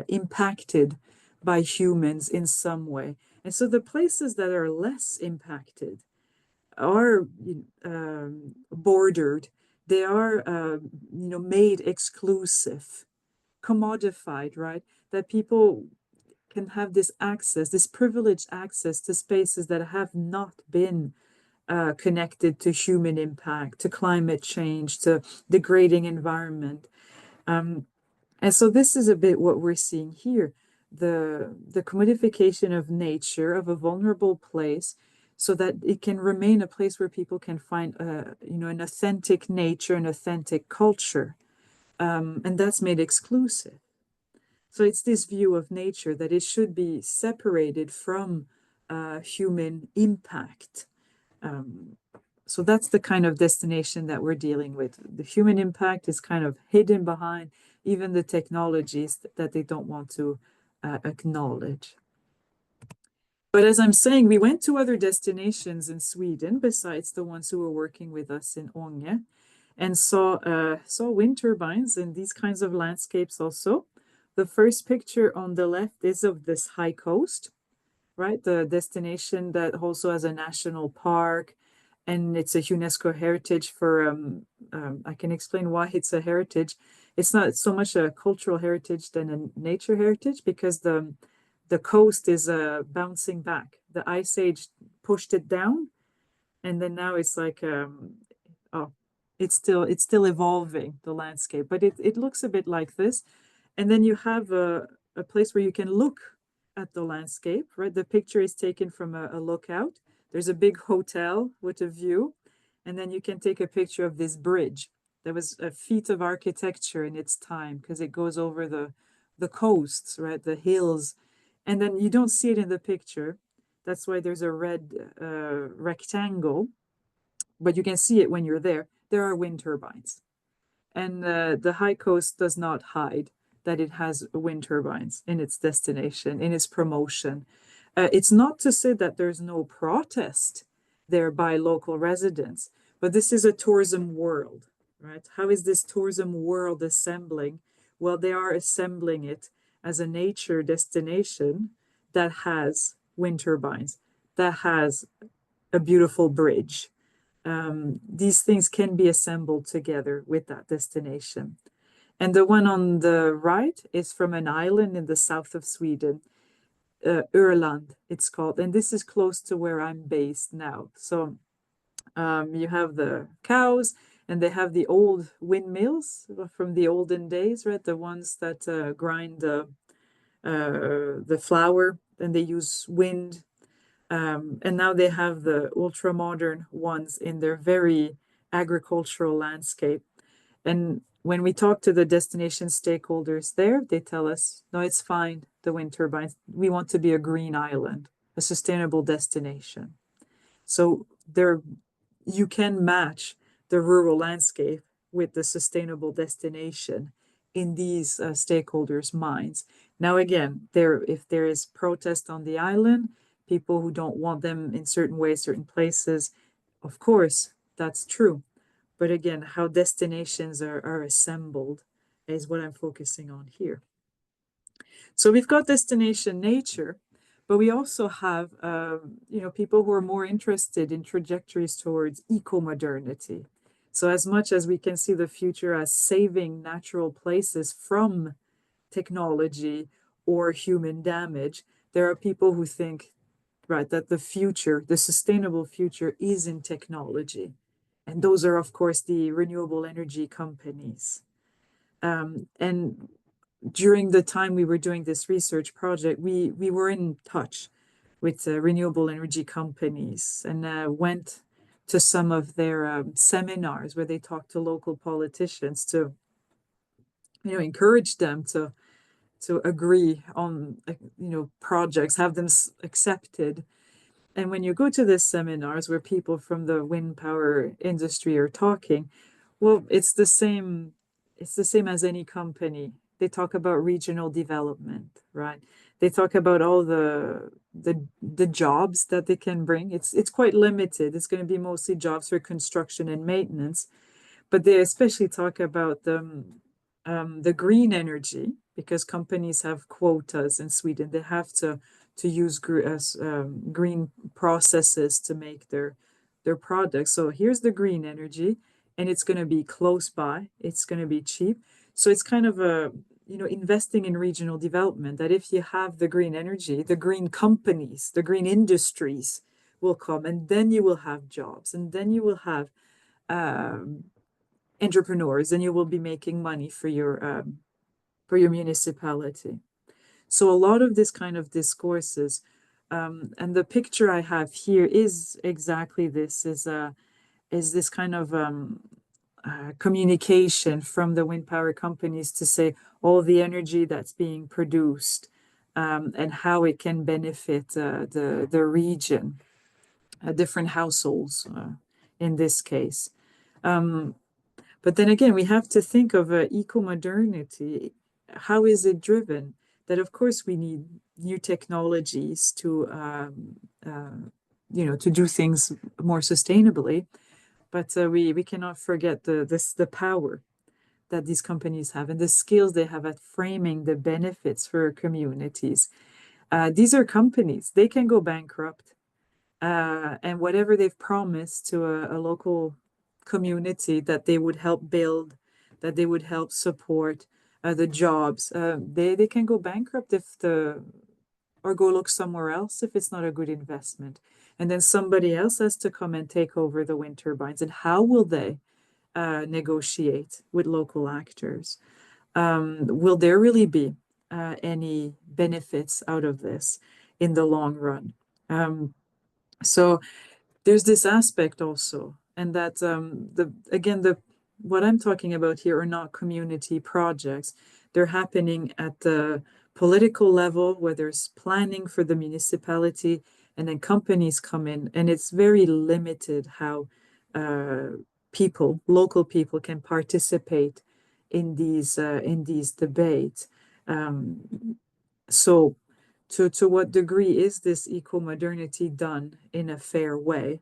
impacted by humans in some way. And so the places that are less impacted are bordered. They are, made exclusive, commodified, right? That people can have this access, this privileged access to spaces that have not been connected to human impact, to climate change, to degrading environment. And so this is a bit what we're seeing here, the commodification of nature, of a vulnerable place, so that it can remain a place where people can find, an authentic nature, an authentic culture. And that's made exclusive. So it's this view of nature that it should be separated from human impact. So that's the kind of destination that we're dealing with. The human impact is kind of hidden behind even the technologies that they don't want to acknowledge. But as I'm saying, we went to other destinations in Sweden besides the ones who were working with us in Ånge, and saw wind turbines in these kinds of landscapes also. The first picture on the left is of this high coast, right? The destination that also has a national park, and it's a UNESCO heritage for, I can explain why it's a heritage. It's not so much a cultural heritage than a nature heritage, because the coast is bouncing back. The ice age pushed it down, and then now it's like, oh, it's still evolving, the landscape, but it looks a bit like this. And then you have a place where you can look at the landscape, right? The picture is taken from a lookout. There's a big hotel with a view, and then you can take a picture of this bridge. That was a feat of architecture in its time, because it goes over the coasts, right? The hills. And then you don't see it in the picture. That's why there's a red rectangle, but you can see it when you're there. There are wind turbines. And the high coast does not hide that it has wind turbines in its destination, in its promotion. It's not to say that there's no protest there by local residents, but this is a tourism world, right? How is this tourism world assembling? Well, they are assembling it as a nature destination that has wind turbines, that has a beautiful bridge. These things can be assembled together with that destination. And the one on the right is from an island in the south of Sweden, Öland, it's called. And this is close to where I'm based now. So you have the cows, and they have the old windmills from the olden days, right? The ones that grind the flour, and they use wind. And now they have the ultra modern ones in their very agricultural landscape. And when we talk to the destination stakeholders there, they tell us, no, it's fine, the wind turbines. We want to be a green island, a sustainable destination. So there, you can match the rural landscape with the sustainable destination in these stakeholders' minds. Now, again, if there is protest on the island, people who don't want them in certain ways, certain places, of course, that's true. But again, how destinations are assembled is what I'm focusing on here. So we've got destination nature, but we also have people who are more interested in trajectories towards eco-modernity. So as much as we can see the future as saving natural places from technology or human damage, there are people who think, right, that the future, the sustainable future, is in technology. And those are, of course, the renewable energy companies. And during the time we were doing this research project, we were in touch with renewable energy companies, and went to some of their seminars where they talked to local politicians to, encourage them to agree on, projects, have them accepted. And when you go to these seminars where people from the wind power industry are talking, well, it's the same as any company. They talk about regional development, right? They talk about all the jobs that they can bring. It's quite limited. It's going to be mostly jobs for construction and maintenance, but they especially talk about the green energy, because companies have quotas in Sweden. They have to use green processes to make their products. So here's the green energy, and it's going to be close by. It's going to be cheap. So it's kind of investing in regional development, that if you have the green energy, the green companies, the green industries will come, and then you will have jobs, and then you will have entrepreneurs, and you will be making money for your municipality. So a lot of this kind of discourses, and the picture I have here is exactly this: is this kind of communication from the wind power companies to say all the energy that's being produced, and how it can benefit the region, different households in this case. But then again, we have to think of eco-modernity. How is it driven? That of course we need new technologies to, to do things more sustainably. But we cannot forget the power that these companies have and the skills they have at framing the benefits for communities. These are companies, they can go bankrupt. And whatever they've promised to a local community that they would help build, that they would help support the jobs, they can go bankrupt or go look somewhere else if it's not a good investment. And then somebody else has to come and take over the wind turbines. And how will they negotiate with local actors? Will there really be any benefits out of this in the long run? So there's this aspect also, and that the what I'm talking about here are not community projects. They're happening at the political level where there's planning for the municipality, and then companies come in, and it's very limited how local people, can participate in these debates. So to what degree is this eco-modernity done in a fair way,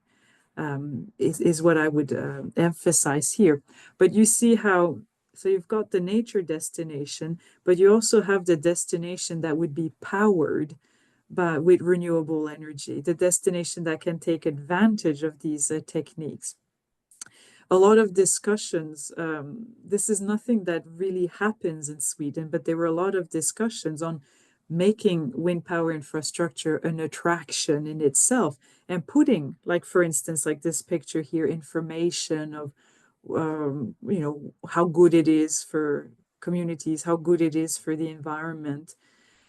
is what I would emphasize here. But you see how, so you've got the nature destination, but you also have the destination that would be powered with renewable energy, the destination that can take advantage of these techniques. A lot of discussions, this is nothing that really happens in Sweden, but there were a lot of discussions on making wind power infrastructure an attraction in itself and putting, like, for instance, like this picture here, information of, how good it is for communities, how good it is for the environment.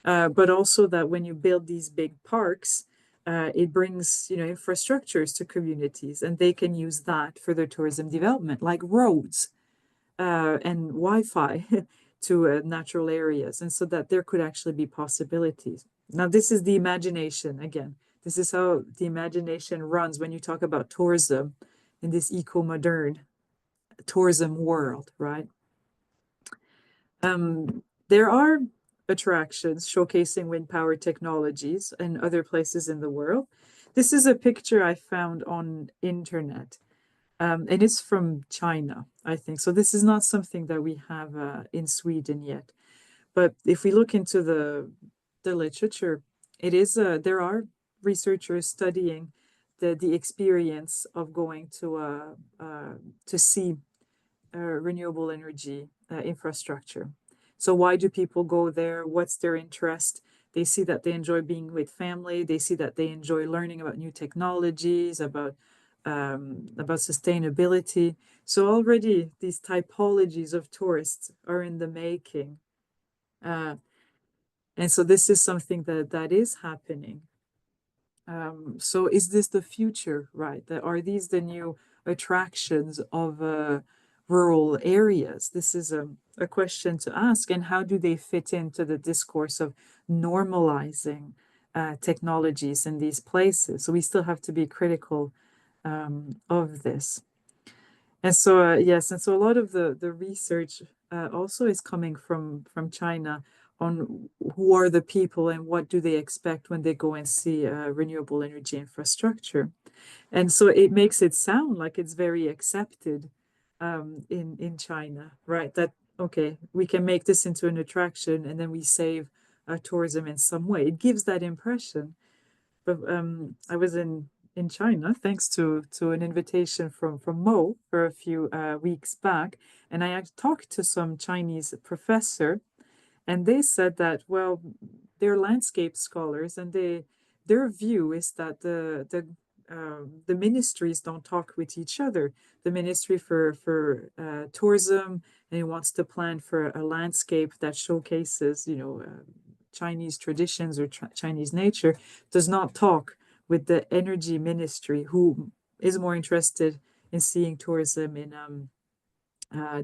But also that when you build these big parks, it brings, infrastructures to communities, and they can use that for their tourism development, like roads and Wi-Fi to natural areas, and so that there could actually be possibilities. Now, this is the imagination again. This is how the imagination runs when you talk about tourism in this eco-modern tourism world, right? There are attractions showcasing wind power technologies in other places in the world. This is a picture I found on internet, and it's from China, I think. So this is not something that we have in Sweden yet. But if we look into the literature, it is there are researchers studying the experience of going to see renewable energy infrastructure. So why do people go there? What's their interest? They see that they enjoy being with family. They see that they enjoy learning about new technologies, about sustainability. So already these typologies of tourists are in the making. And so this is something that is happening. So is this the future, right? Are these the new attractions of rural areas? This is a question to ask. And how do they fit into the discourse of normalizing technologies in these places? So we still have to be critical of this. And so, yes, and so a lot of the research also is coming from China on who are the people and what do they expect when they go and see renewable energy infrastructure. And so it makes it sound like it's very accepted in China, right? That, okay, we can make this into an attraction and then we save tourism in some way. It gives that impression. But I was in China thanks to an invitation from Mo for a few weeks back, and I talked to some Chinese professor, and they said that, well, they're landscape scholars, and their view is that the ministries don't talk with each other. The ministry for tourism, and it wants to plan for a landscape that showcases, Chinese traditions or Chinese nature, does not talk with the energy ministry, who is more interested in seeing tourism in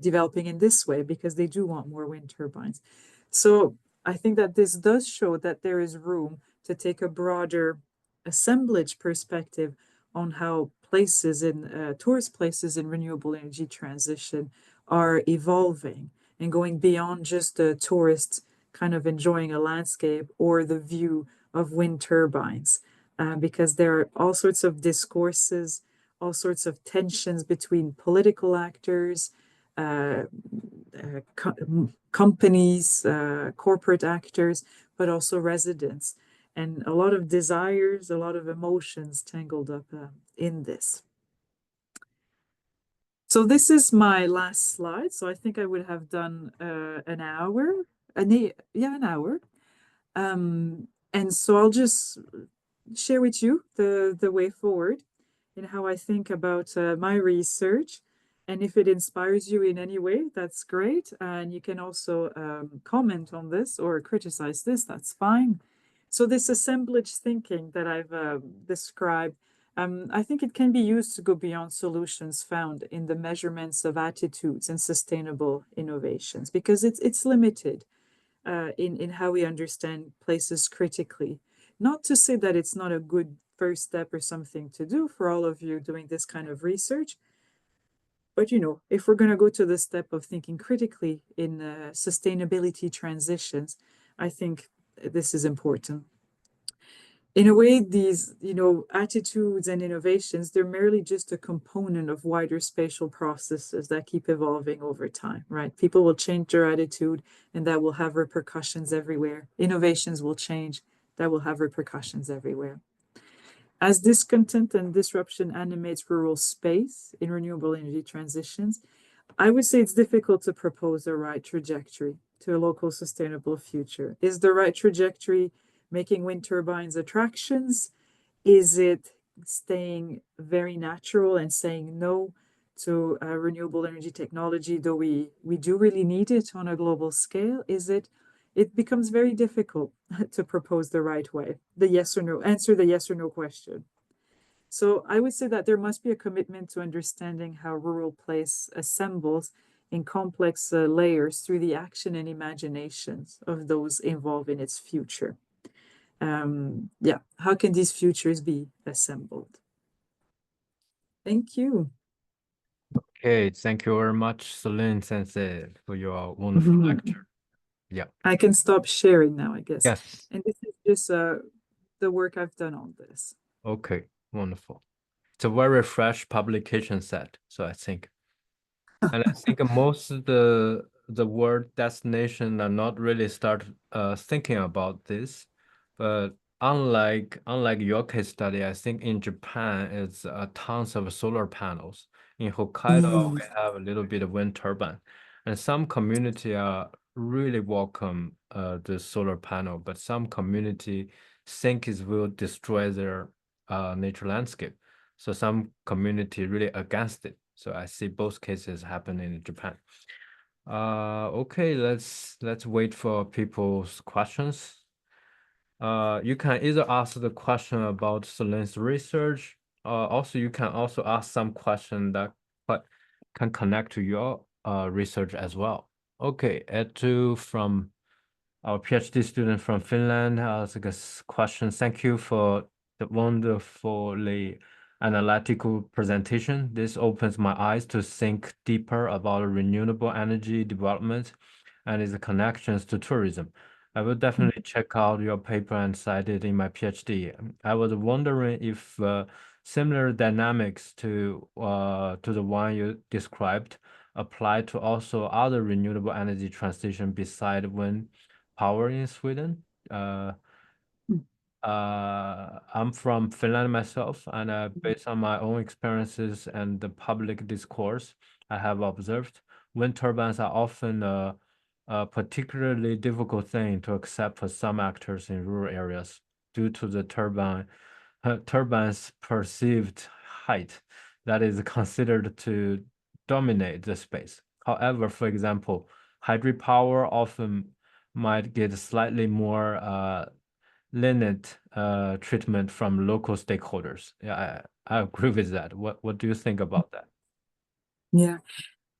developing in this way because they do want more wind turbines. So I think that this does show that there is room to take a broader assemblage perspective on how places in tourist places in renewable energy transition are evolving and going beyond just the tourists kind of enjoying a landscape or the view of wind turbines, because there are all sorts of discourses, all sorts of tensions between political actors, uh, companies, corporate actors, but also residents, and a lot of desires, a lot of emotions tangled up in this. So this is my last slide. So I think I would have done an hour, an hour. And so I'll just share with you the way forward and how I think about my research. And if it inspires you in any way, that's great. And you can also comment on this or criticize this, that's fine. So this assemblage thinking that I've described, I think it can be used to go beyond solutions found in the measurements of attitudes and sustainable innovations, because it's limited in how we understand places critically. Not to say that it's not a good first step or something to do for all of you doing this kind of research, but if we're going to go to the step of thinking critically in sustainability transitions, I think this is important. In a way, these, attitudes and innovations, they're merely just a component of wider spatial processes that keep evolving over time, right? People will change their attitude and that will have repercussions everywhere. Innovations will change, that will have repercussions everywhere. As discontent and disruption animates rural space in renewable energy transitions, I would say it's difficult to propose a right trajectory to a local sustainable future. Is the right trajectory making wind turbines attractions? Is it staying very natural and saying no to renewable energy technology, though we do really need it on a global scale? It becomes very difficult to propose the right way, the yes or no, answer the yes or no question. So I would say that there must be a commitment to understanding how rural place assembles in complex layers through the action and imaginations of those involved in its future. How can these futures be assembled? Thank you. Okay, thank you very much, Solène Sensei, for your wonderful lecture. Yeah. I can stop sharing now, I guess. Yes. And this is just the work I've done on this. Okay, wonderful. It's a very fresh publication set, so I think. And I think most of the world destination are not really start thinking about this, but unlike your case study, I think in Japan it's tons of solar panels. In Hokkaido, we have a little bit of wind turbine, and some community are really welcome the solar panel, but some community think it will destroy their nature landscape. So some community really against it. So I see both cases happen in Japan. Okay, let's wait for people's questions. You can either ask the question about Solène's research. Also, you can also ask some question that can connect to your research as well. Okay, Etu from our PhD student from Finland has a question. Thank you for the wonderfully analytical presentation. This opens my eyes to think deeper about renewable energy development and its connections to tourism. I will definitely check out your paper and cite it in my PhD. I was wondering if similar dynamics to the one you described apply to also other renewable energy transition beside wind power in Sweden. I'm from Finland myself, and based on my own experiences and the public discourse I have observed, wind turbines are often a particularly difficult thing to accept for some actors in rural areas due to the turbine's perceived height that is considered to dominate the space. However, for example, hydropower often might get slightly more lenient treatment from local stakeholders. Yeah, I agree with that. What do you think about that? Yeah.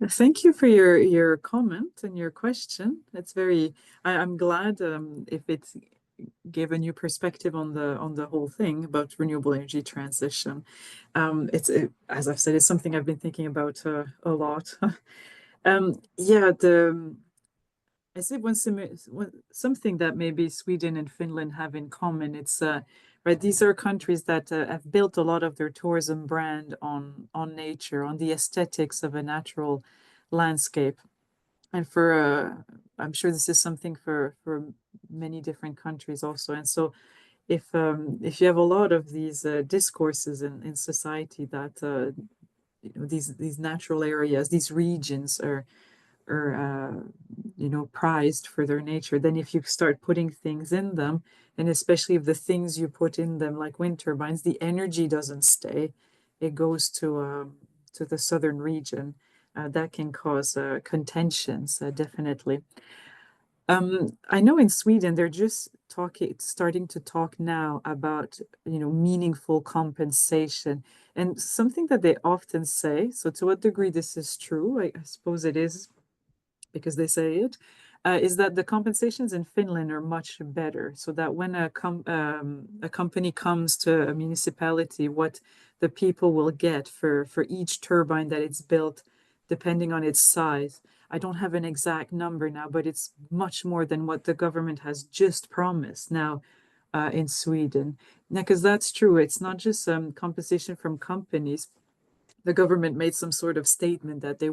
Thank you for your comment and your question. It's very, I'm glad if it's gave a new perspective on the whole thing about renewable energy transition. As I've said, it's something I've been thinking about a lot. Yeah, I say something that maybe Sweden and Finland have in common. It's right. These are countries that have built a lot of their tourism brand on nature, on the aesthetics of a natural landscape. And I'm sure this is something for many different countries also. And so, if you have a lot of these discourses in society that these natural areas, these regions are prized for their nature, then if you start putting things in them, and especially if the things you put in them, like wind turbines, the energy doesn't stay, it goes to the southern region. That can cause contentions, definitely. I know in Sweden they're just starting to talk now about meaningful compensation, and something that they often say. So to what degree this is true, I suppose it is because they say it, is that the compensations in Finland are much better. So that when a company comes to a municipality, what the people will get for each turbine that it's built, depending on its size. I don't have an exact number now, but it's much more than what the government has just promised now in Sweden. Now, because that's true, it's not just compensation from companies. The government made some sort of statement that the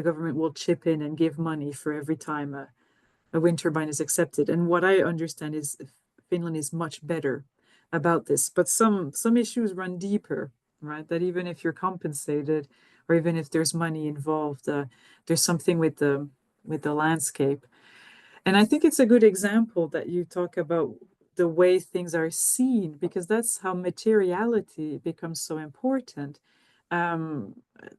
government will chip in and give money for every time a wind turbine is accepted. And what I understand is Finland is much better about this. But some issues run deeper, right? That even if you're compensated, or even if there's money involved, there's something with the landscape. And I think it's a good example that you talk about the way things are seen, because that's how materiality becomes so important. Um,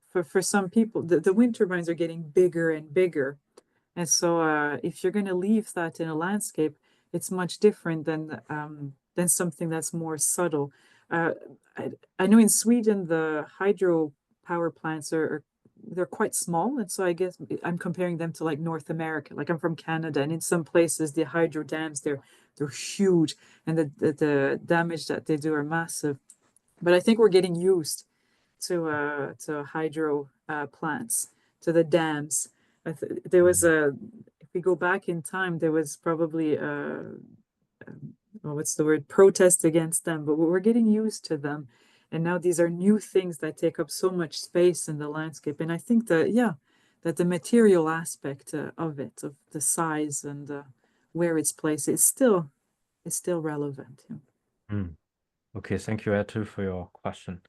for some people, the wind turbines are getting bigger and bigger. And so if you're going to leave that in a landscape, it's much different than something that's more subtle. Uh, I know in Sweden, the hydro power plants they're quite small. And so I guess I'm comparing them to like North America. Like I'm from Canada, and in some places, the hydro dams, they're huge, and the damage that they do are massive. But I think we're getting used to hydro plants, to the dams. There was if we go back in time, there was probably what's the word, protest against them, but we're getting used to them. And now these are new things that take up so much space in the landscape. And I think that, yeah, that the material aspect of it, of the size and where it's placed, is still relevant. Yeah. Mm. Okay, thank you, Etu, for your question.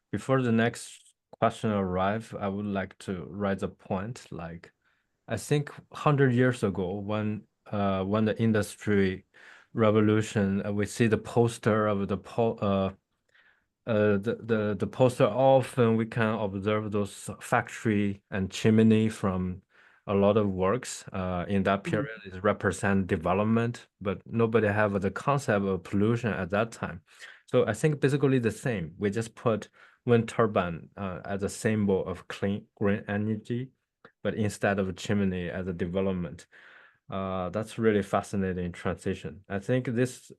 Before the next question arrive, I would like to raise a point. Like, I think 100 years ago, when the industry revolution, we see the poster of the poster, often we can observe those factory and chimney from a lot of works in that period is represent development, but nobody have the concept of pollution at that time. So I think basically the same. We just put wind turbine as a symbol of clean green energy, but instead of chimney as a development. That's really fascinating transition. I think this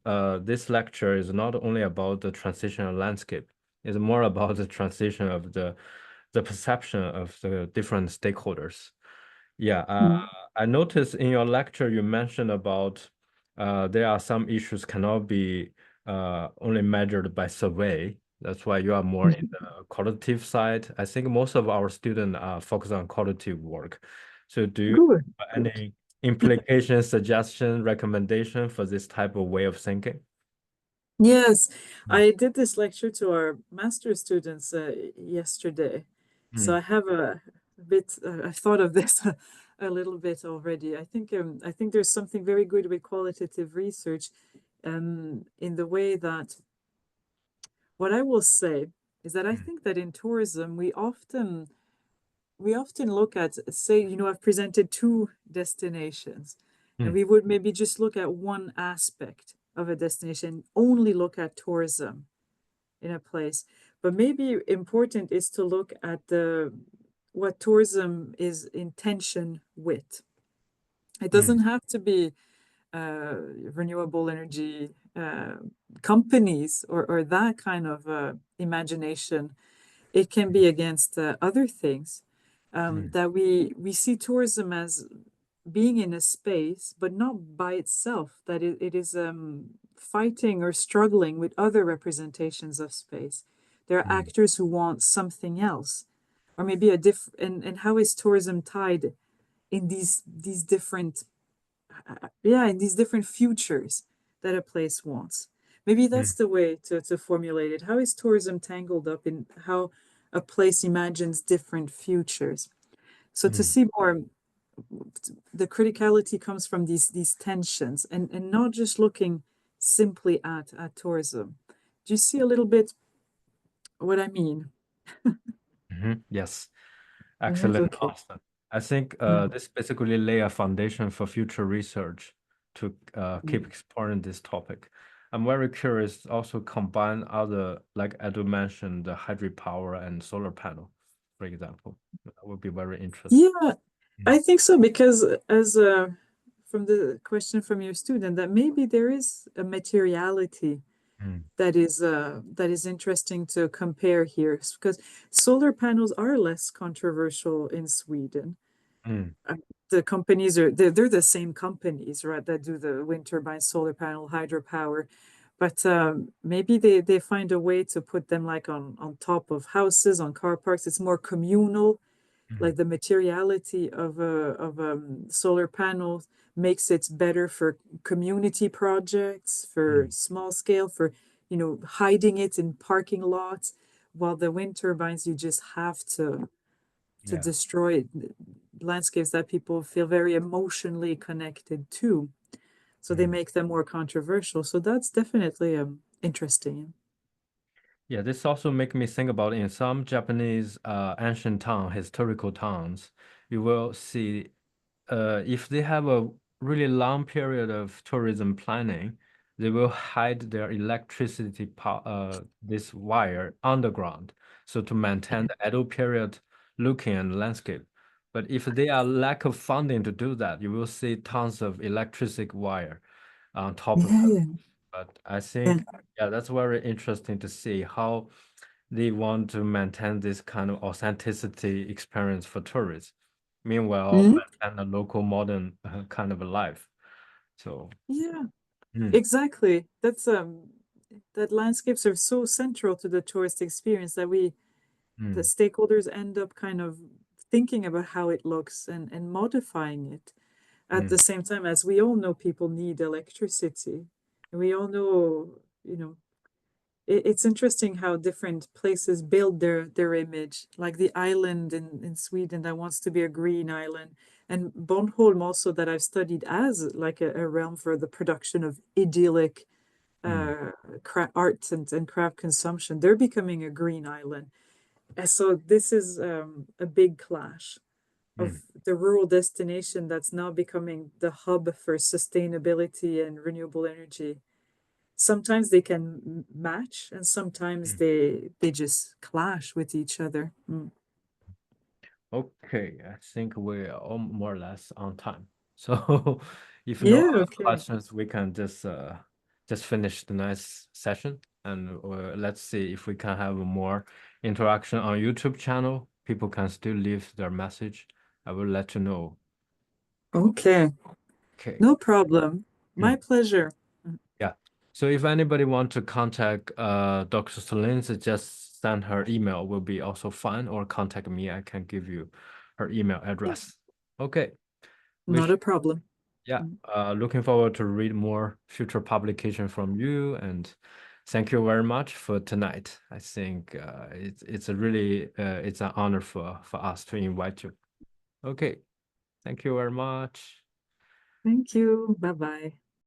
lecture is not only about the transitional landscape, it's more about the transition of the perception of the different stakeholders. Yeah, Mm. I noticed in your lecture you mentioned about there are some issues cannot be only measured by survey. That's why you are more in the qualitative side. I think most of our students are focused on qualitative work. So do you Good. have Good. any implication, suggestion, recommendation for this type of way of thinking? Yes, Mm. I did this lecture to our master's students yesterday. So Mm. I have a bit, I've thought of this a little bit already. I think there's something very good with qualitative research in the way that what I will say is that I Mm. think that in tourism, we often look at, say, I've presented two destinations, and Mm. we would maybe just look at one aspect of a destination, only look at tourism in a place. But maybe important is to look at what tourism is in tension with. It Mm. doesn't have to be renewable energy companies or that kind of imagination. It can be against other things that we see tourism as being in a space, but not by itself, that it is fighting or struggling with other representations of space. There are actors who want something else, or maybe a and how is tourism tied in these different in these different futures that a place wants. Maybe that's the way to formulate it. How is tourism tangled up in how a place imagines different futures? So to see more, the criticality comes from these tensions and not just looking simply at tourism. Do you see a little bit what I mean? Yes, Yes, excellent, okay. Austin. I think Mm, this basically lay a foundation for future research to keep mm. exploring this topic. I'm very curious also combine other, like Edu mentioned, the hydropower and solar panel, for example. That would be very interesting. Yeah, I think so because as from the question from your student that maybe there is a materiality Mm, that is interesting to compare here because solar panels are less controversial in Sweden. mm, The companies they're the same companies, right, that do the wind turbine, solar panel, hydropower, but maybe they find a way to put them like on top of houses, on car parks. It's more communal, mm, like the materiality of solar panels makes it better for community projects, for mm. small scale, for hiding it in parking lots, while the wind turbines you just have to Yeah. destroy landscapes that people feel very emotionally connected to, so they Mm. make them more controversial. So that's definitely interesting. Yeah, this also make me think about in some Japanese ancient town, historical towns, you will see if they have a really long period of tourism planning, they will hide their electricity this wire underground, so to maintain the Edo period looking and landscape. But if they are lack of funding to do that, you will see tons of electric wire on top of Yeah, them. yeah, But I yeah. think, yeah, that's very interesting to see how they want to maintain this kind of authenticity experience for tourists. Meanwhile, Mhm. maintain a local modern kind of a life. So, Yeah, mm, exactly. That's that landscapes are so central to the tourist experience that the mm, stakeholders end up kind of thinking about how it looks and modifying it. At mm, the same time, as we all know, people need electricity. And we all know, it's interesting how different places build their image, like the island in Sweden that wants to be a green island, and Bornholm also that I've studied as like a realm for the production of idyllic mm, uh, art and craft consumption. They're becoming a green island. And so this is a big clash mm, of the rural destination that's now becoming the hub for sustainability and renewable energy. Sometimes they can match and sometimes mm. they just clash with each other. Mm. Okay, I think we're all more or less on time. So, if no Yeah, other okay. questions, we can just finish the nice session, and let's see if we can have more interaction on YouTube channel. People can still leave their message. I will let you know. Okay. Okay. No problem. My Mm, pleasure. yeah. So if anybody want to contact Dr. Solène, just send her email will be also fine, or contact me. I can give you her email Yeah, address. Okay. not Wish a problem. Yeah, Mm. looking forward to read more future publication from you, and thank you very much for tonight. I think it's a really it's an honor for us to invite you. Okay, thank you very much. Thank you. Bye bye.